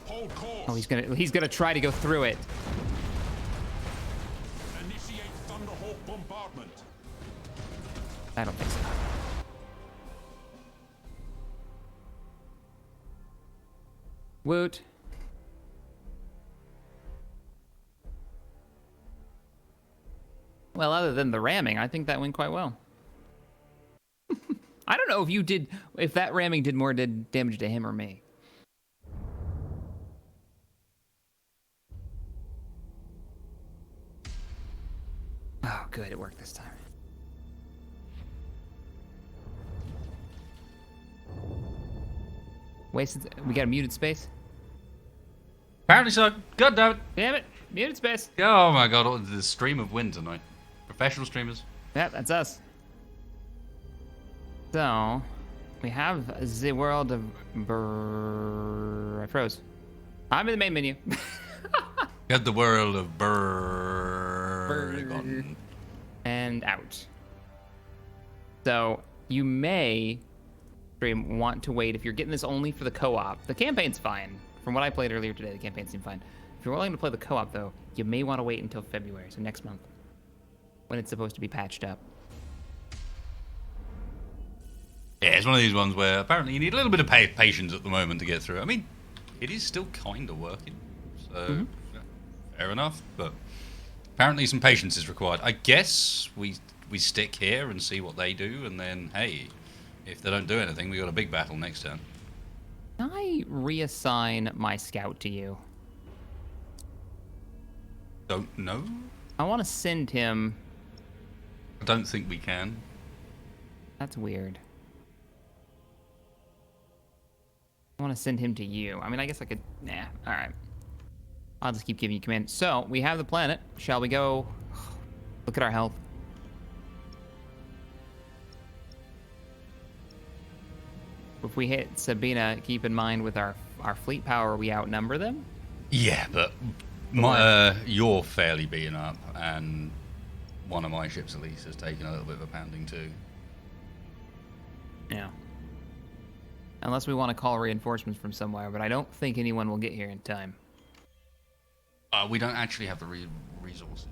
Hold course. Oh, he's gonna try to go through it. Initiate Thunderhawk bombardment. I don't think so. Woot. Well, other than the ramming, I think that went quite well. I don't know if that ramming did more damage to him or me. Oh, good, it worked this time. Wasted. We got a muted space. Apparently so. God damn it. Damn it. Muted space. Oh my god, what the stream of wind tonight. Professional streamers. Yep, that's us. So, we have the world of I froze. I'm in the main menu. You have the world of Burgon. And out. So, you may want to wait if you're getting this only for the co-op. The campaign's fine. From what I played earlier today, the campaign seemed fine. If you're willing to play the co-op, though, you may want to wait until February, so next month, when it's supposed to be patched up. Yeah, it's one of these ones where apparently you need a little bit of patience at the moment to get through. I mean, it is still kind of working, so yeah, fair enough. But apparently some patience is required. I guess we stick here and see what they do, and then hey, if they don't do anything, we got a big battle next turn. Can I reassign my scout to you? Don't know. I want to send him. I don't think we can. That's weird. I want to send him to you. I mean, I guess I could. Nah. All right. I'll just keep giving you command. So we have the planet. Shall we go? Look at our health. If we hit Sabina, keep in mind with our fleet power, we outnumber them. Yeah, but you're fairly beaten up, and one of my ships at least has taken a little bit of a pounding too. Yeah. Unless we want to call reinforcements from somewhere, but I don't think anyone will get here in time. We don't actually have the resources.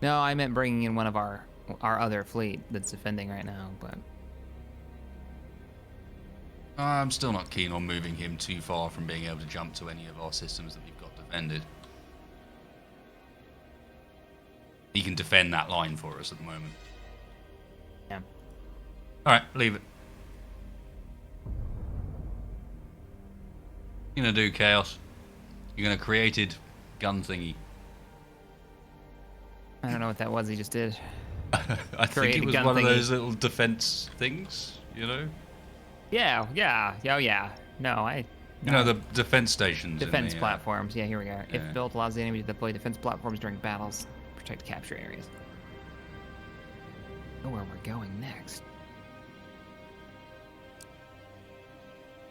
No, I meant bringing in one of our other fleet that's defending right now, but... I'm still not keen on moving him too far from being able to jump to any of our systems that we've got defended. He can defend that line for us at the moment. Yeah. Alright, leave it. You're gonna do chaos. You're gonna created gun thingy. I don't know what that was he just did. I think it was gun one thingy. of those little defense things, you know? Yeah. Oh, yeah. No, You know, the defense stations. Defense in the, platforms. Yeah, here we go. yeah. If built, allows the enemy to deploy defense platforms during battles, protect capture areas. Know where we're going next.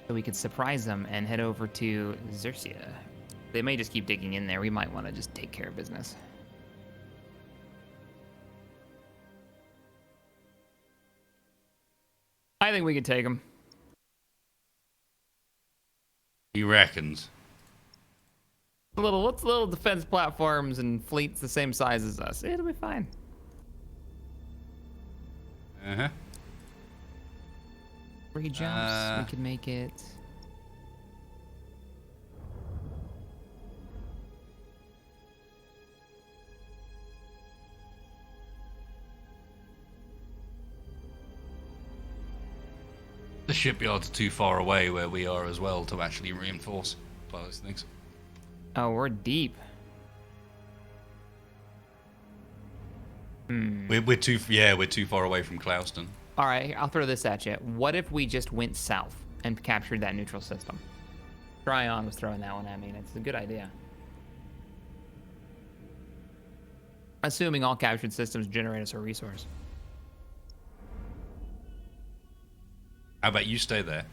So we could surprise them and head over to Xerxia. They may just keep digging in there. We might want to just take care of business. I think we could take them. He reckons. Little defense platforms and fleets the same size as us. It'll be fine. Uh-huh. 3 jumps, we could make it. The shipyard's too far away where we are as well to actually reinforce those things. Oh, we're deep. We're too far away from Clouston. All right, I'll throw this at you. What if we just went south and captured that neutral system? Tryon was throwing that one at me, and it's a good idea. Assuming all captured systems generate us a resource. How about you stay there?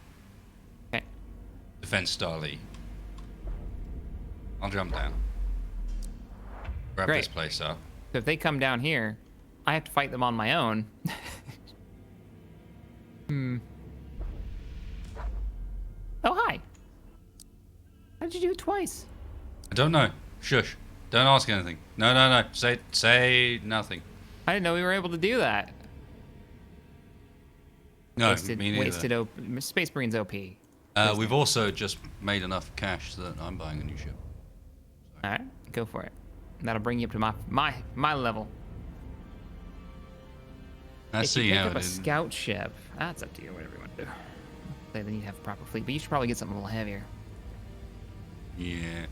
Okay. Defense Starly. I'll jump down. Grab Great. this place up. So if they come down here, I have to fight them on my own. Oh, hi. How did you do it twice? I don't know. Shush. Don't ask anything. No. Say nothing. I didn't know we were able to do that. No, Wasted, me neither. wasted Space Marine's OP. We've also just made enough cash that I'm buying a new ship. All right, go for it. That'll bring you up to my level. I If see you pick how up it a is. scout ship, that's up to you. Whatever you want to do. Then you have a proper fleet, but you should probably get something a little heavier. Yeah.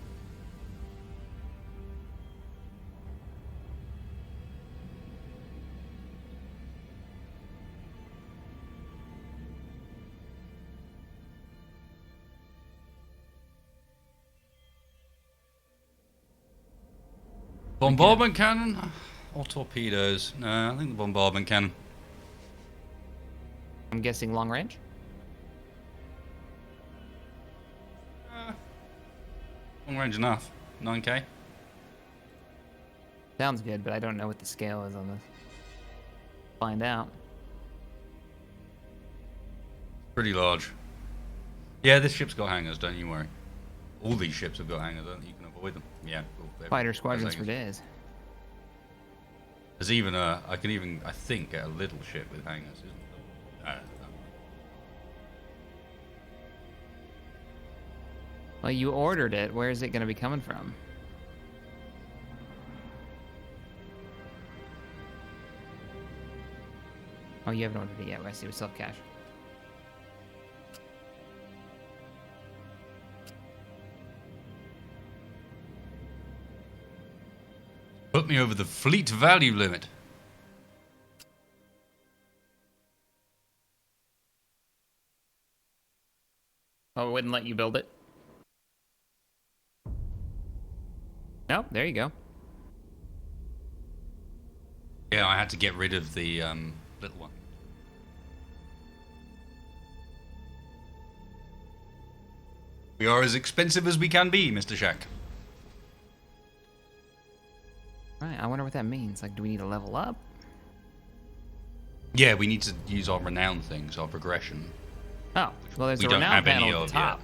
Bombardment cannon or torpedoes? No, I think the bombardment cannon. I'm guessing long range. Long range enough. 9k. Sounds good, but I don't know what the scale is on this. Find out. Pretty large. Yeah, this ship's got hangars, don't you worry. All these ships have got hangars, don't you? You can avoid them. Yeah, cool. Fighter squadrons for days. There's even a, I think, get a little ship with hangars, isn't there? Well, you ordered it. Where is it going to be coming from? Oh, you haven't ordered it yet. I see with self-cache. Put me over the fleet value limit. Oh, it wouldn't let you build it? Nope, there you go. Yeah, I had to get rid of the little one. We are as expensive as we can be, Mr. Shack. Right, I wonder what that means. Like, do we need to level up? Yeah, we need to use our renown things, our progression. Oh, well, there's we a don't renown have any panel at of the top.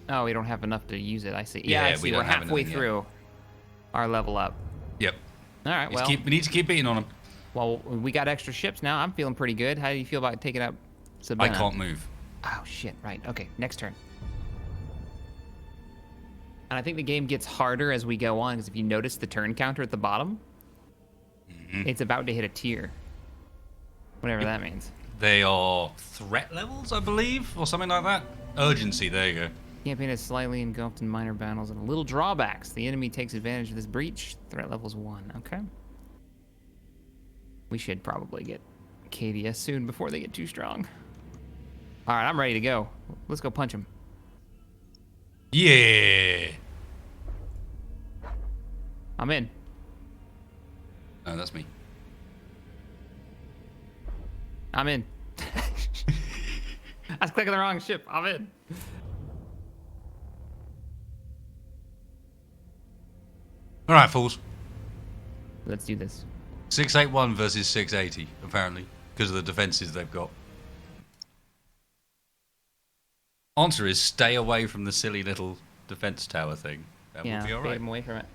Oh, we don't have enough to use it. I see. Yeah, I Yeah, see. we We're don't have halfway anything yet. through our level up. Yep. All right, well, We need to keep beating on them. well, we got extra ships now. I'm feeling pretty good. How do you feel about taking up I Savannah? can't move. Oh, shit. Right. Okay, next turn. And I think the game gets harder as we go on, because if you notice the turn counter at the bottom, it's about to hit a tier. Whatever that means. They are threat levels, I believe, or something like that. Urgency, there you go. Campaign is slightly engulfed in minor battles and little drawbacks. The enemy takes advantage of this breach. Threat level's 1. Okay. We should probably get KDS soon before they get too strong. All right, I'm ready to go. Let's go punch him. Yeah. I'm in. No, that's me. I'm in. I was clicking the wrong ship. I'm in. All right, fools. Let's do this. 681 versus 680, apparently, because of the defenses they've got. Answer is stay away from the silly little defense tower thing. That Yeah, will be all bait right. them away from it.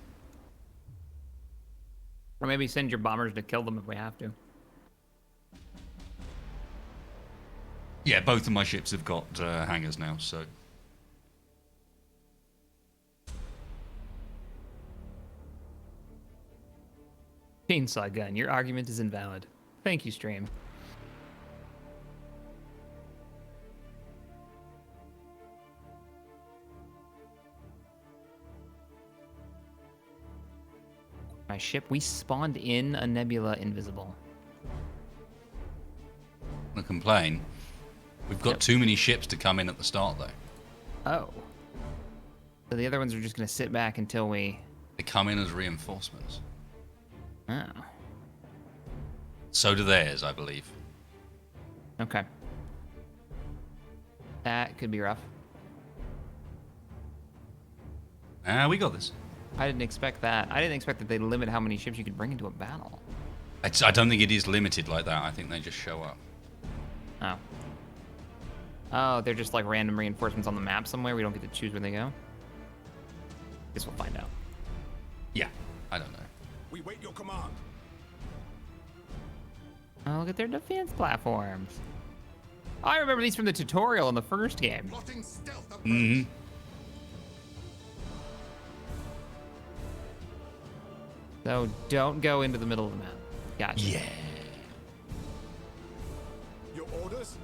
Or maybe send your bombers to kill them if we have to. Yeah, both of my ships have got hangars now, so. Chainsaw gun. Your argument is invalid. Thank you, stream. My ship. We spawned in a nebula invisible. I complain. We've got too many ships to come in at the start, though. Oh. So the other ones are just going to sit back until we... They come in as reinforcements. Oh. So do theirs, I believe. Okay. That could be rough. We got this. I didn't expect that. I didn't expect that they'd limit how many ships you could bring into a battle. I don't think it is limited like that. I think they just show up. Oh. Oh, they're just like random reinforcements on the map somewhere. We don't get to choose where they go. Guess we'll find out. Yeah, I don't know. We wait your command. Oh, look at their defense platforms. I remember these from the tutorial in the first game. Plotting stealth approach. Mm-hmm. So don't go into the middle of the map. Gotcha. Yeah. Your orders?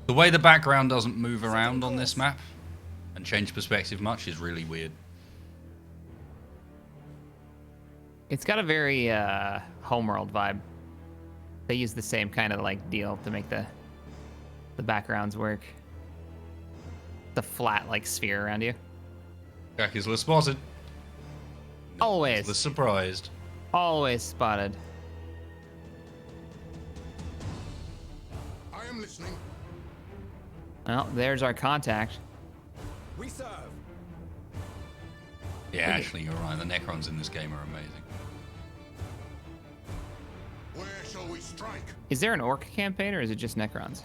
The way the background doesn't move around on this map and change perspective much is really weird. It's got a very homeworld vibe. They use the same kind of like deal to make the backgrounds work. The flat like sphere around you. Jack is less spotted. Always. Less surprised. Always spotted. I am listening. Well, there's our contact. We serve. Yeah, actually, you're right. The Necrons in this game are amazing. Where shall we strike? Is there an Orc campaign or is it just Necrons?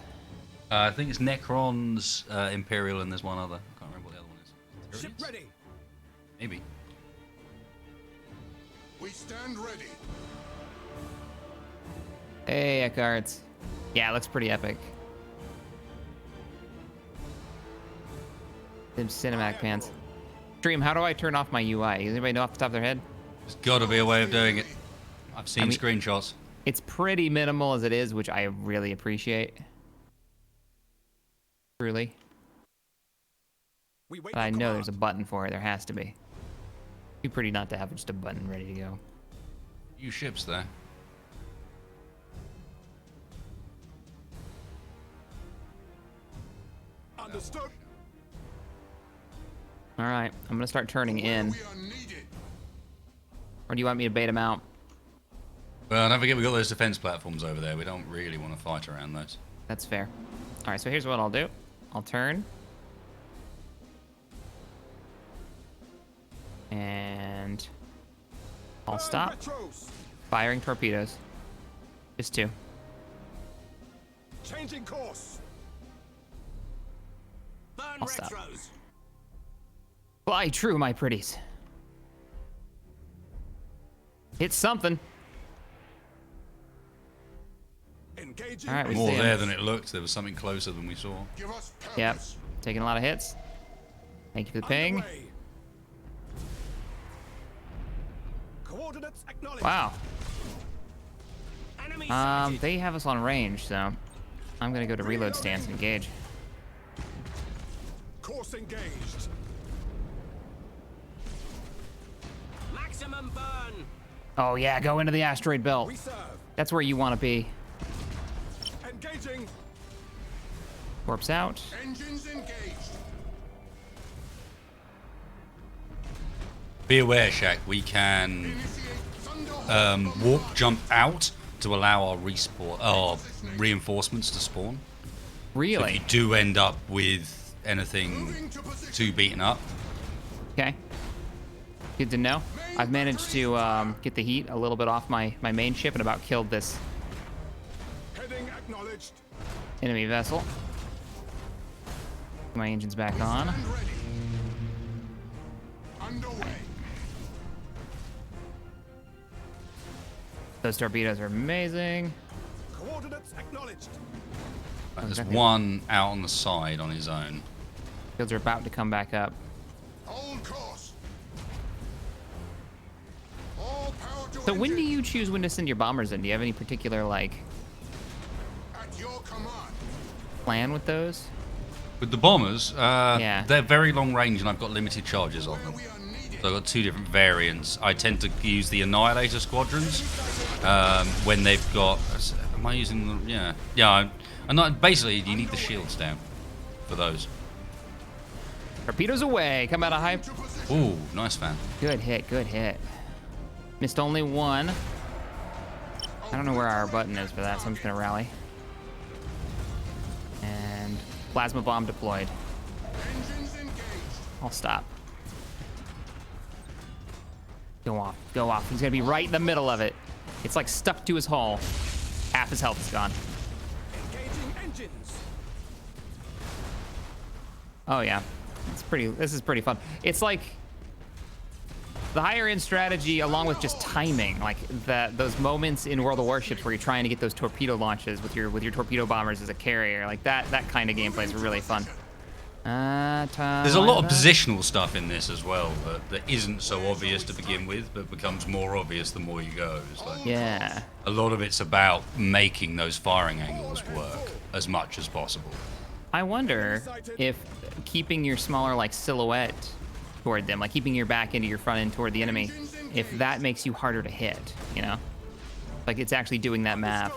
I think it's Necrons, Imperial, and there's one other. I can't remember what the other one is. Ship ready. Maybe. We stand ready. Hey, Eckharts. Yeah, it looks pretty epic. Them cinematic pants. Dream, how do I turn off my UI? Does anybody know off the top of their head? There's got to be a way of doing it. I've seen screenshots. It's pretty minimal as it is, which I really appreciate. Truly. We wait But I your know command. there's a button for it. There has to be. Be pretty not to have just a button ready to go. Few ships there. Understood. All right, I'm gonna start turning in. We are needed. Or do you want me to bait them out? Well, don't forget we've got those defense platforms over there. We don't really want to fight around those. That's fair. All right, so here's what I'll do. I'll turn. And I'll stop Retros. firing torpedoes. Just two. Changing course. Burn I'll stop. retros. Fly true, my pretties. Hit something. Engaging. All right, we More see 'em. there than it looked. There was something closer than we saw. Give us purpose. Yep, taking a lot of hits. Thank you for the ping. Underway. Coordinates acknowledged. Wow. Enemy sighted. They have us on range, so I'm gonna go to reload stance and engage. Course engaged. Maximum burn. Oh yeah, go into the asteroid belt. We serve. That's where you want to be. Engaging. Warps out. Engines engaged. Be aware, Shaq. We can Initiate thunder. warp jump out to allow our reinforcements to spawn. So if you Really? do end up with anything Moving to position. too beaten up, Okay. Good to know. I've managed to get the heat a little bit off my main ship and about killed this Heading acknowledged. enemy vessel. My engine's back on. And ready. Underway. Those torpedoes are amazing. Coordinates acknowledged. there's Okay. one out on the side on his own. Fields are about to come back up. Hold course. All power to So when do engine. you choose when to send your bombers in? Do you have any particular like At your command. plan with those? With the bombers, Yeah. they're very long range and I've got limited charges on Where them. we are needed. So I've got two different variants. I tend to use the Annihilator squadrons when they've got. Am I using them? Yeah. Yeah. I'm not. Basically, you need the shields down for those. Torpedoes away. Come out of high. Ooh, nice fan. Good hit. Good hit. Missed only one. I don't know where our button is for that, so I'm just gonna rally. And plasma bomb deployed. Engines engaged. I'll stop. Go off. Go off. He's gonna be right in the middle of it. It's like stuck to his hull. Half his health is gone. Engaging engines. Oh yeah. This is pretty fun. It's like the higher end strategy along with just timing, like those moments in World of Warships where you're trying to get those torpedo launches with your torpedo bombers as a carrier, like that kind of gameplay is really fun. There's a lot of positional stuff in this as well that isn't so obvious to begin with, but becomes more obvious the more you go. It's like Yeah. a lot of it's about making those firing angles work as much as possible. I wonder if keeping your smaller like silhouette toward them, like keeping your back into your front end toward the enemy, if that makes you harder to hit, you know? Like it's actually doing that math.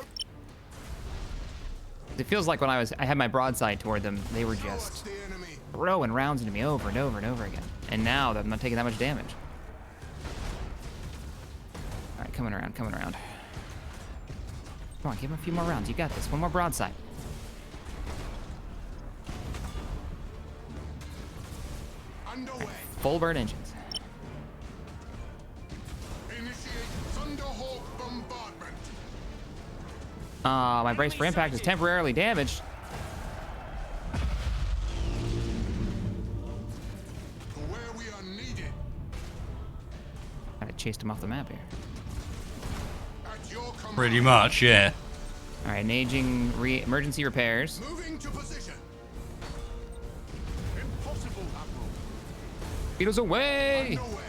It feels like when I had my broadside toward them, they were Show us just the enemy. throwing rounds into me over and over and over again. And now I'm not taking that much damage. All right, coming around, coming around. Come on, give him a few more rounds. You got this. One more broadside. Underway. Full burn engines. Initiate Thunderhawk bombardment. My brace for impact is temporarily damaged. To where we are needed. Kind of chased him off the map here. At your command. Pretty much, yeah. All right, engaging emergency repairs. Moving to position. Impossible, Admiral. Beetles away! Underway.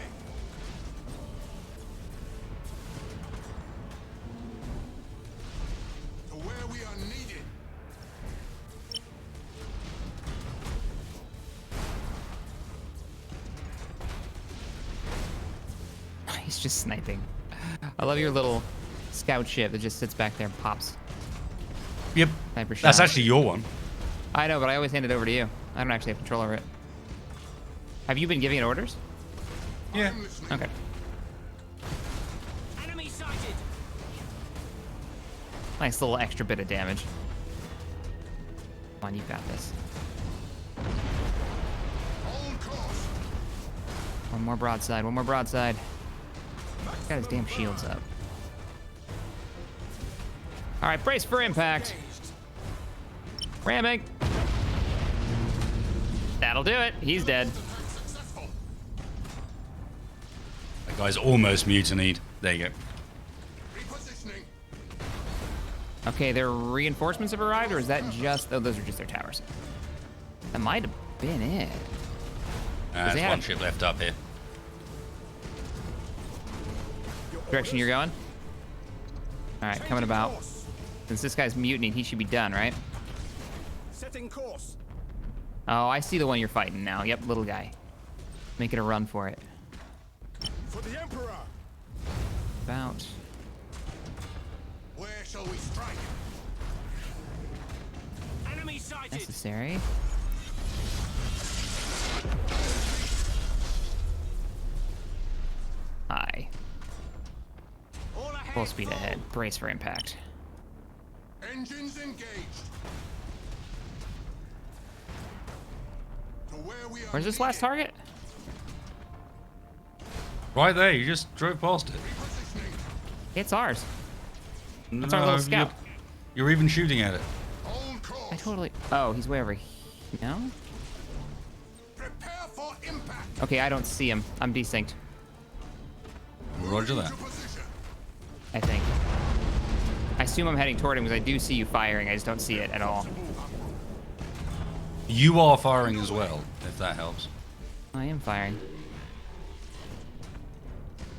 To where we are needed. He's just sniping. I love your little scout ship that just sits back there and pops. Yep. Sniper shot. That's actually your one. I know, but I always hand it over to you. I don't actually have control over it. Have you been giving it orders? Yeah. I'm listening. Okay. Enemy sighted. Nice little extra bit of damage. Come on, you got this. Hold course. One more broadside, one more broadside. Got his damn shields up. All right, brace for impact. Ramming. That'll do it. He's dead. Attack successful. That guy's almost mutinied. There you go. Repositioning. Okay, their reinforcements have arrived, or is that just... Oh, those are just their towers. That might have been it. There's they had one a- ship left up here. Direction you're going? All right, coming about. Course. Since this guy's mutinied, he should be done, right? Setting course. Oh, I see the one you're fighting now. Yep, little guy. Making a run for it. For the Emperor. About. Where shall we strike? Enemy sighted. Necessary. Hi. All ahead. Full speed ahead. Brace for impact. Engines engaged. To where we are Where's this last needed. target? Right there, you just drove past it. Repositioning. It's ours. That's our little scout. You're even shooting at it. Hold course. I totally... Oh, he's way over here. No? Prepare for impact. Okay, I don't see him. I'm desynced, Roger Moving that. to position. I think. I assume I'm heading toward him because I do see you firing. I just don't see it at all. You are firing as well, if that helps. I am firing.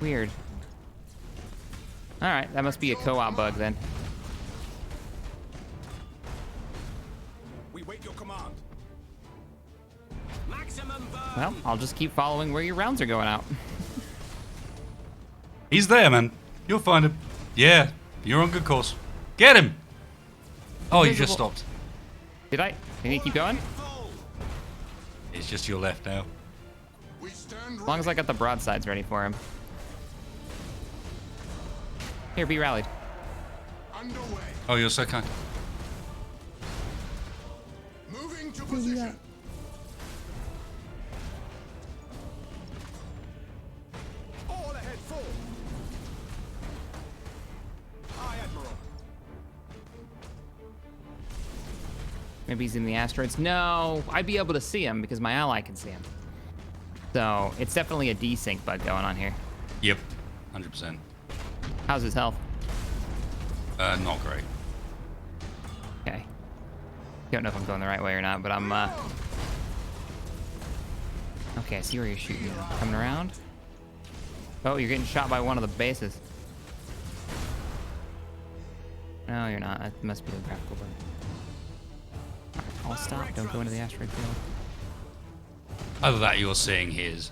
Weird. All right, that must be a co-op bug then. We wait your command. Maximum burn. Well, I'll just keep following where your rounds are going out. He's there, man. You'll find him. Yeah, you're on good course. Get him! Oh, you just Invisible. stopped. Did I? Can you keep going? Full. It's just your left now. We stand As long as I got the broadsides ready for him. Here, be rallied. underway. Oh, you're so kind. Moving to position. All ahead full. Aye, Admiral. Maybe he's in the asteroids. No, I'd be able to see him because my ally can see him. So it's definitely a desync bug going on here. Yep, 100%. How's his health? Not great. Okay. Don't know if I'm going the right way or not, but I'm, Okay, I see where you're shooting. Coming around. Oh, you're getting shot by one of the bases. No, you're not. That must be the graphical bug. Alright, I'll stop. Don't go into the asteroid field. Either that, you're seeing his.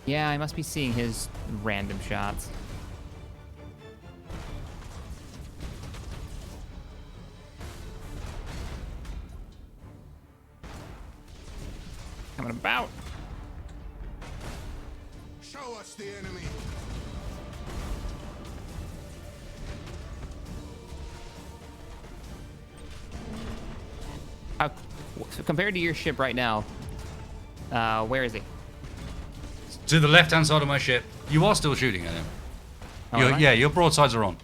Yeah, I must be seeing his random shots. talking about. Show us the enemy. So compared to your ship right now, where is he? To the left-hand side of my ship. You are still shooting at him. Oh, am I? Yeah, your broadsides are on.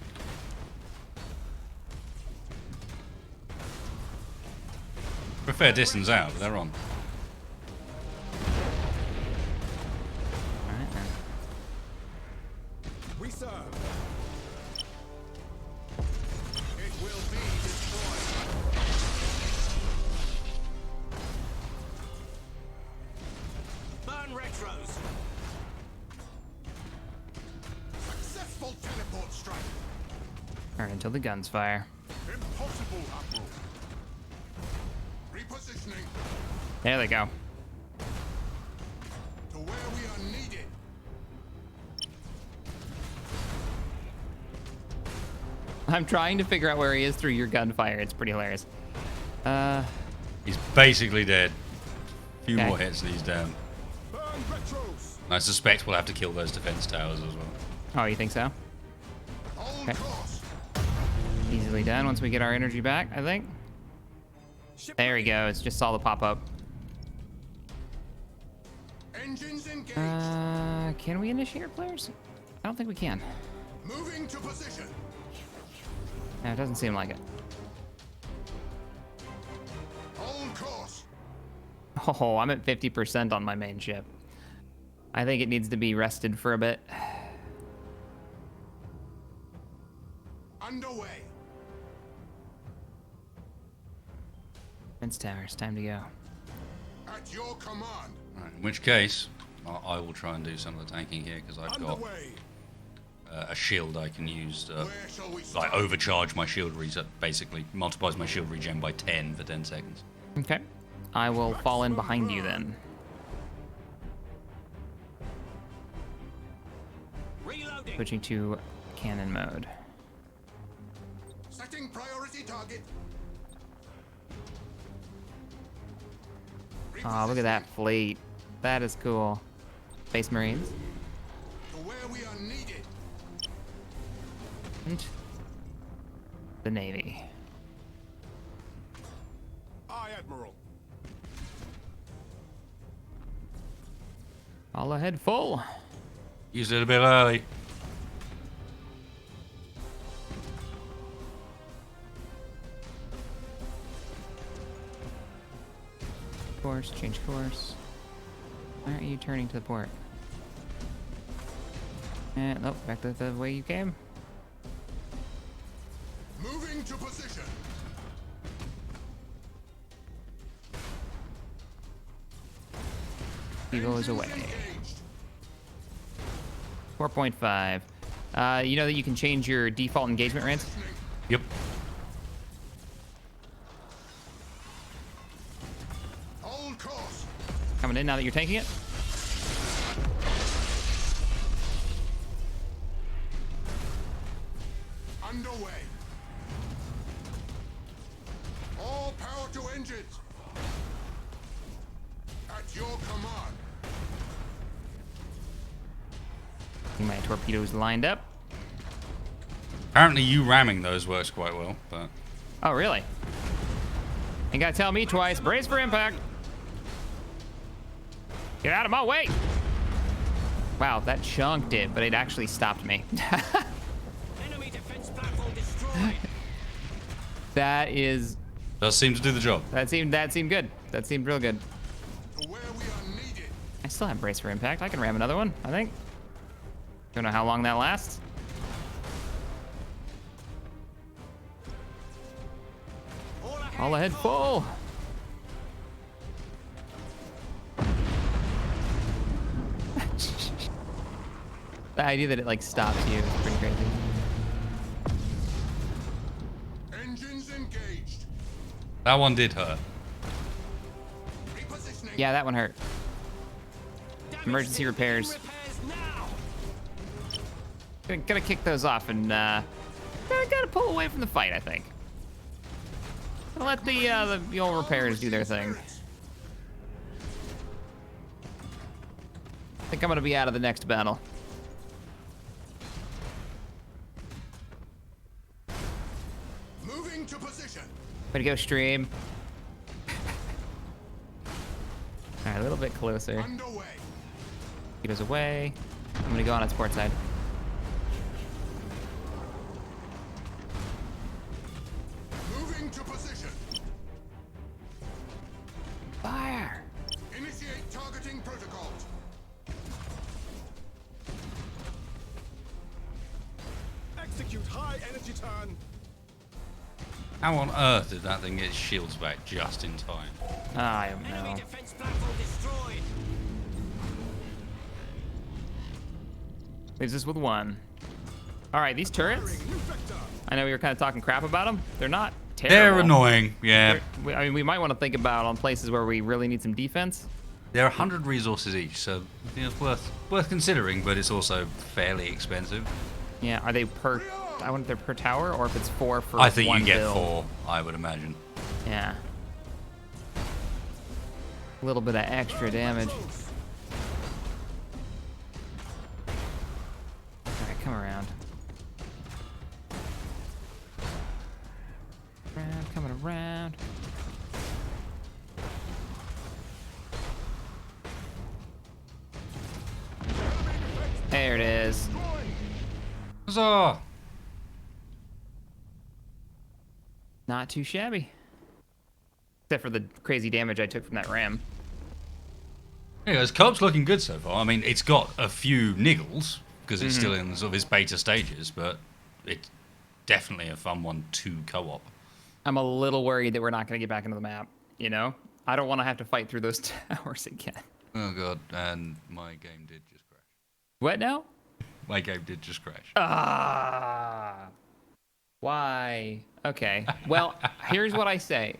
We're a fair distance out, but they're on. All right, then. We serve. It will be destroyed. Burn retros. Successful teleport strike. All right, until the guns fire. Impossible, Admiral. Repositioning There they go. to where we are needed. I'm trying to figure out where he is through your gunfire. It's pretty hilarious. He's basically dead. A few Okay. more hits and he's down. Burn retros. I suspect we'll have to kill those defense towers as well. Oh, you think so? Hold Okay. course. Easily done once we get our energy back, I think. There he goes. Just saw the pop-up. Engines engaged. Can we initiate players? I don't think we can. Moving to position. No, it doesn't seem like it. Hold course. Oh, I'm at 50% on my main ship. I think it needs to be rested for a bit. Underway. Prince Towers, time to go. At your command. Right, in which case, I will try and do some of the tanking here because I've got Underway. a shield I can use to Where shall we start? like overcharge my shield reset. Basically, multiplies my shield regen by 10 for 10 seconds. Okay. I will fall in behind you then. Reloading. Switching to cannon mode. Setting priority target. Oh, look at that fleet. That is cool. Space Marines. To where we are needed. And the Navy. Aye, Admiral. All ahead full. Used it a bit early. Course, change course. Why aren't you turning to the port? And nope, back to the way you came. Moving to position. Eagle is away. Engaged. 4.5. You know that you can change your default engagement range? Yep. Hold course. Coming in now that you're tanking it. Underway. All power to engines. At your command. Getting my torpedoes lined up. Apparently, you ramming those works quite well, but Oh, really? Ain't gotta tell me twice. Brace for impact. Get out of my way. Wow, that chunked it, but it actually stopped me. Enemy defense platform destroyed. That is, does seem to do the job. that seemed good. That seemed real good. To where we are needed. I still have brace for impact. I can ram another one, I think. Don't know how long that lasts. All ahead full. The idea that it like stops you is pretty crazy. Engines engaged. That one did hurt. Repositioning. Yeah, that one hurt. Emergency repairs. Repairs now. Gotta kick those off and gotta pull away from the fight, I think. Gonna let the old repairs do their thing. think I'm gonna be out of the next battle. Moving to position. Way to go, stream. All right, a little bit closer. Underway. Keep us away. I'm gonna go on its port side. Moving to position. Fire! Initiate targeting protocols. Execute high energy turn. How on earth did that thing get its shields back just in time? I don't Enemy know. defense platform destroyed. Leaves us with one. All right, these turrets. New vector. I know we were kind of talking crap about them. They're not terrible. They're annoying, yeah. I mean, we might want to think about on places where we really need some defense. They're 100 resources each, so it's worth considering, but it's also fairly expensive. Yeah, are they per? I wonder if they're per tower or if it's 4 for I think one you get build. 4, I would imagine. Yeah. A little bit of extra damage. All right, come around. Coming around. There it is. Huzzah! Not too shabby. Except for the crazy damage I took from that ram. Anyways, COOP's looking good so far. I mean, it's got a few niggles, because it's still in sort of its beta stages, but it's definitely a fun one to co-op. I'm a little worried that we're not going to get back into the map, you know? I don't want to have to fight through those towers again. Oh god, and my game did just crash. What now? My game did just crash. Ah. Why? Okay. Well, here's what I say.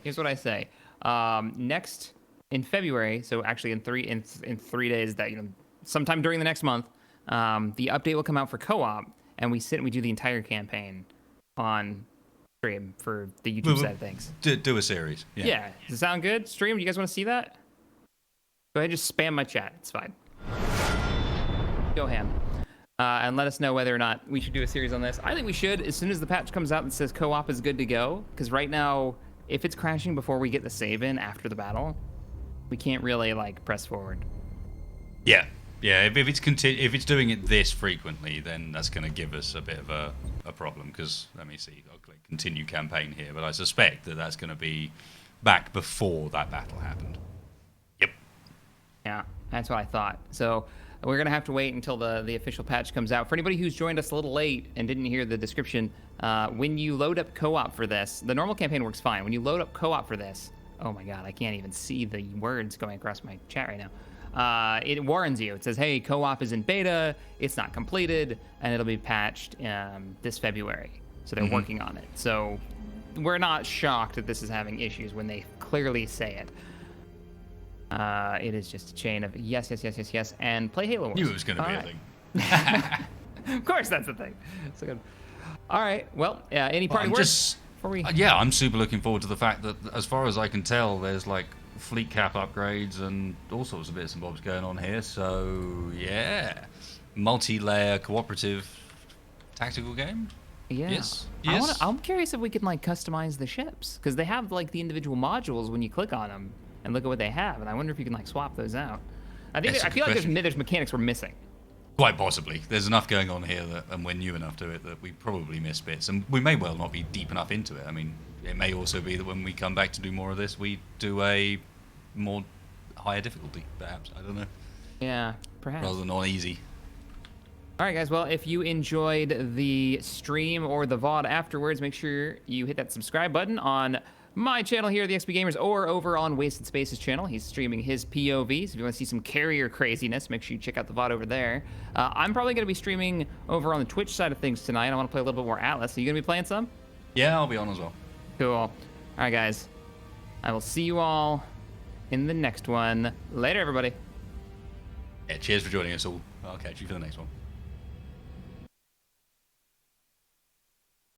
Next in February, so actually in 3 days, that sometime during the next month, the update will come out for co-op, and we sit and we do the entire campaign on stream for the YouTube side of things. Do a series. Yeah. Does it sound good? Stream? Do you guys want to see that? Go ahead, just spam my chat. It's fine. Go ham. And let us know whether or not we should do a series on this. I think we should, as soon as the patch comes out that says co-op is good to go. Because right now, if it's crashing before we get the save in after the battle, we can't really press forward. Yeah. If it's doing it this frequently, then that's going to give us a bit of a problem. Because let me see, I'll click continue campaign here, but I suspect that that's going to be back before that battle happened. Yep. Yeah, that's what I thought. So we're going to have to wait until the official patch comes out. For anybody who's joined us a little late and didn't hear the description, when you load up co-op for this, the normal campaign works fine. When you load up co-op for this, oh my god, I can't even see the words going across my chat right now. It warns you. It says, hey, co-op is in beta, it's not completed, and it'll be patched this February. So they're working on it. So we're not shocked that this is having issues when they clearly say it. It is just a chain of yes, and play Halo Wars. Knew it was going to be All a thing. right. Of course, that's the thing. So good. All right. Well, any parting words before we? Yeah, I'm super looking forward to the fact that, as far as I can tell, there's fleet cap upgrades and all sorts of bits and bobs going on here. So yeah, multi-layer cooperative tactical game. Yeah. Yes. I'm curious if we can customize the ships, because they have the individual modules when you click on them and look at what they have, and I wonder if you can swap those out. I feel like there's mechanics we're missing. Quite possibly. There's enough going on here and we're new enough to it that we probably miss bits, and we may well not be deep enough into it. I mean, it may also be that when we come back to do more of this, we do a more higher difficulty, perhaps. I don't know. Yeah, perhaps. Rather than on easy. All right, guys. Well, if you enjoyed the stream or the VOD afterwards, make sure you hit that subscribe button on my channel here, the XP Gamers, or over on Wasted Spaces channel. He's streaming his POVs. If you want to see some carrier craziness, make sure you check out the VOD over there. I'm probably going to be streaming over on the Twitch side of things tonight. I want to play a little bit more Atlas. Are you going to be playing some? Yeah, I'll be on as well. Cool. All right, guys. I will see you all in the next one. Later, everybody. Yeah, cheers for joining us all. I'll catch you for the next one.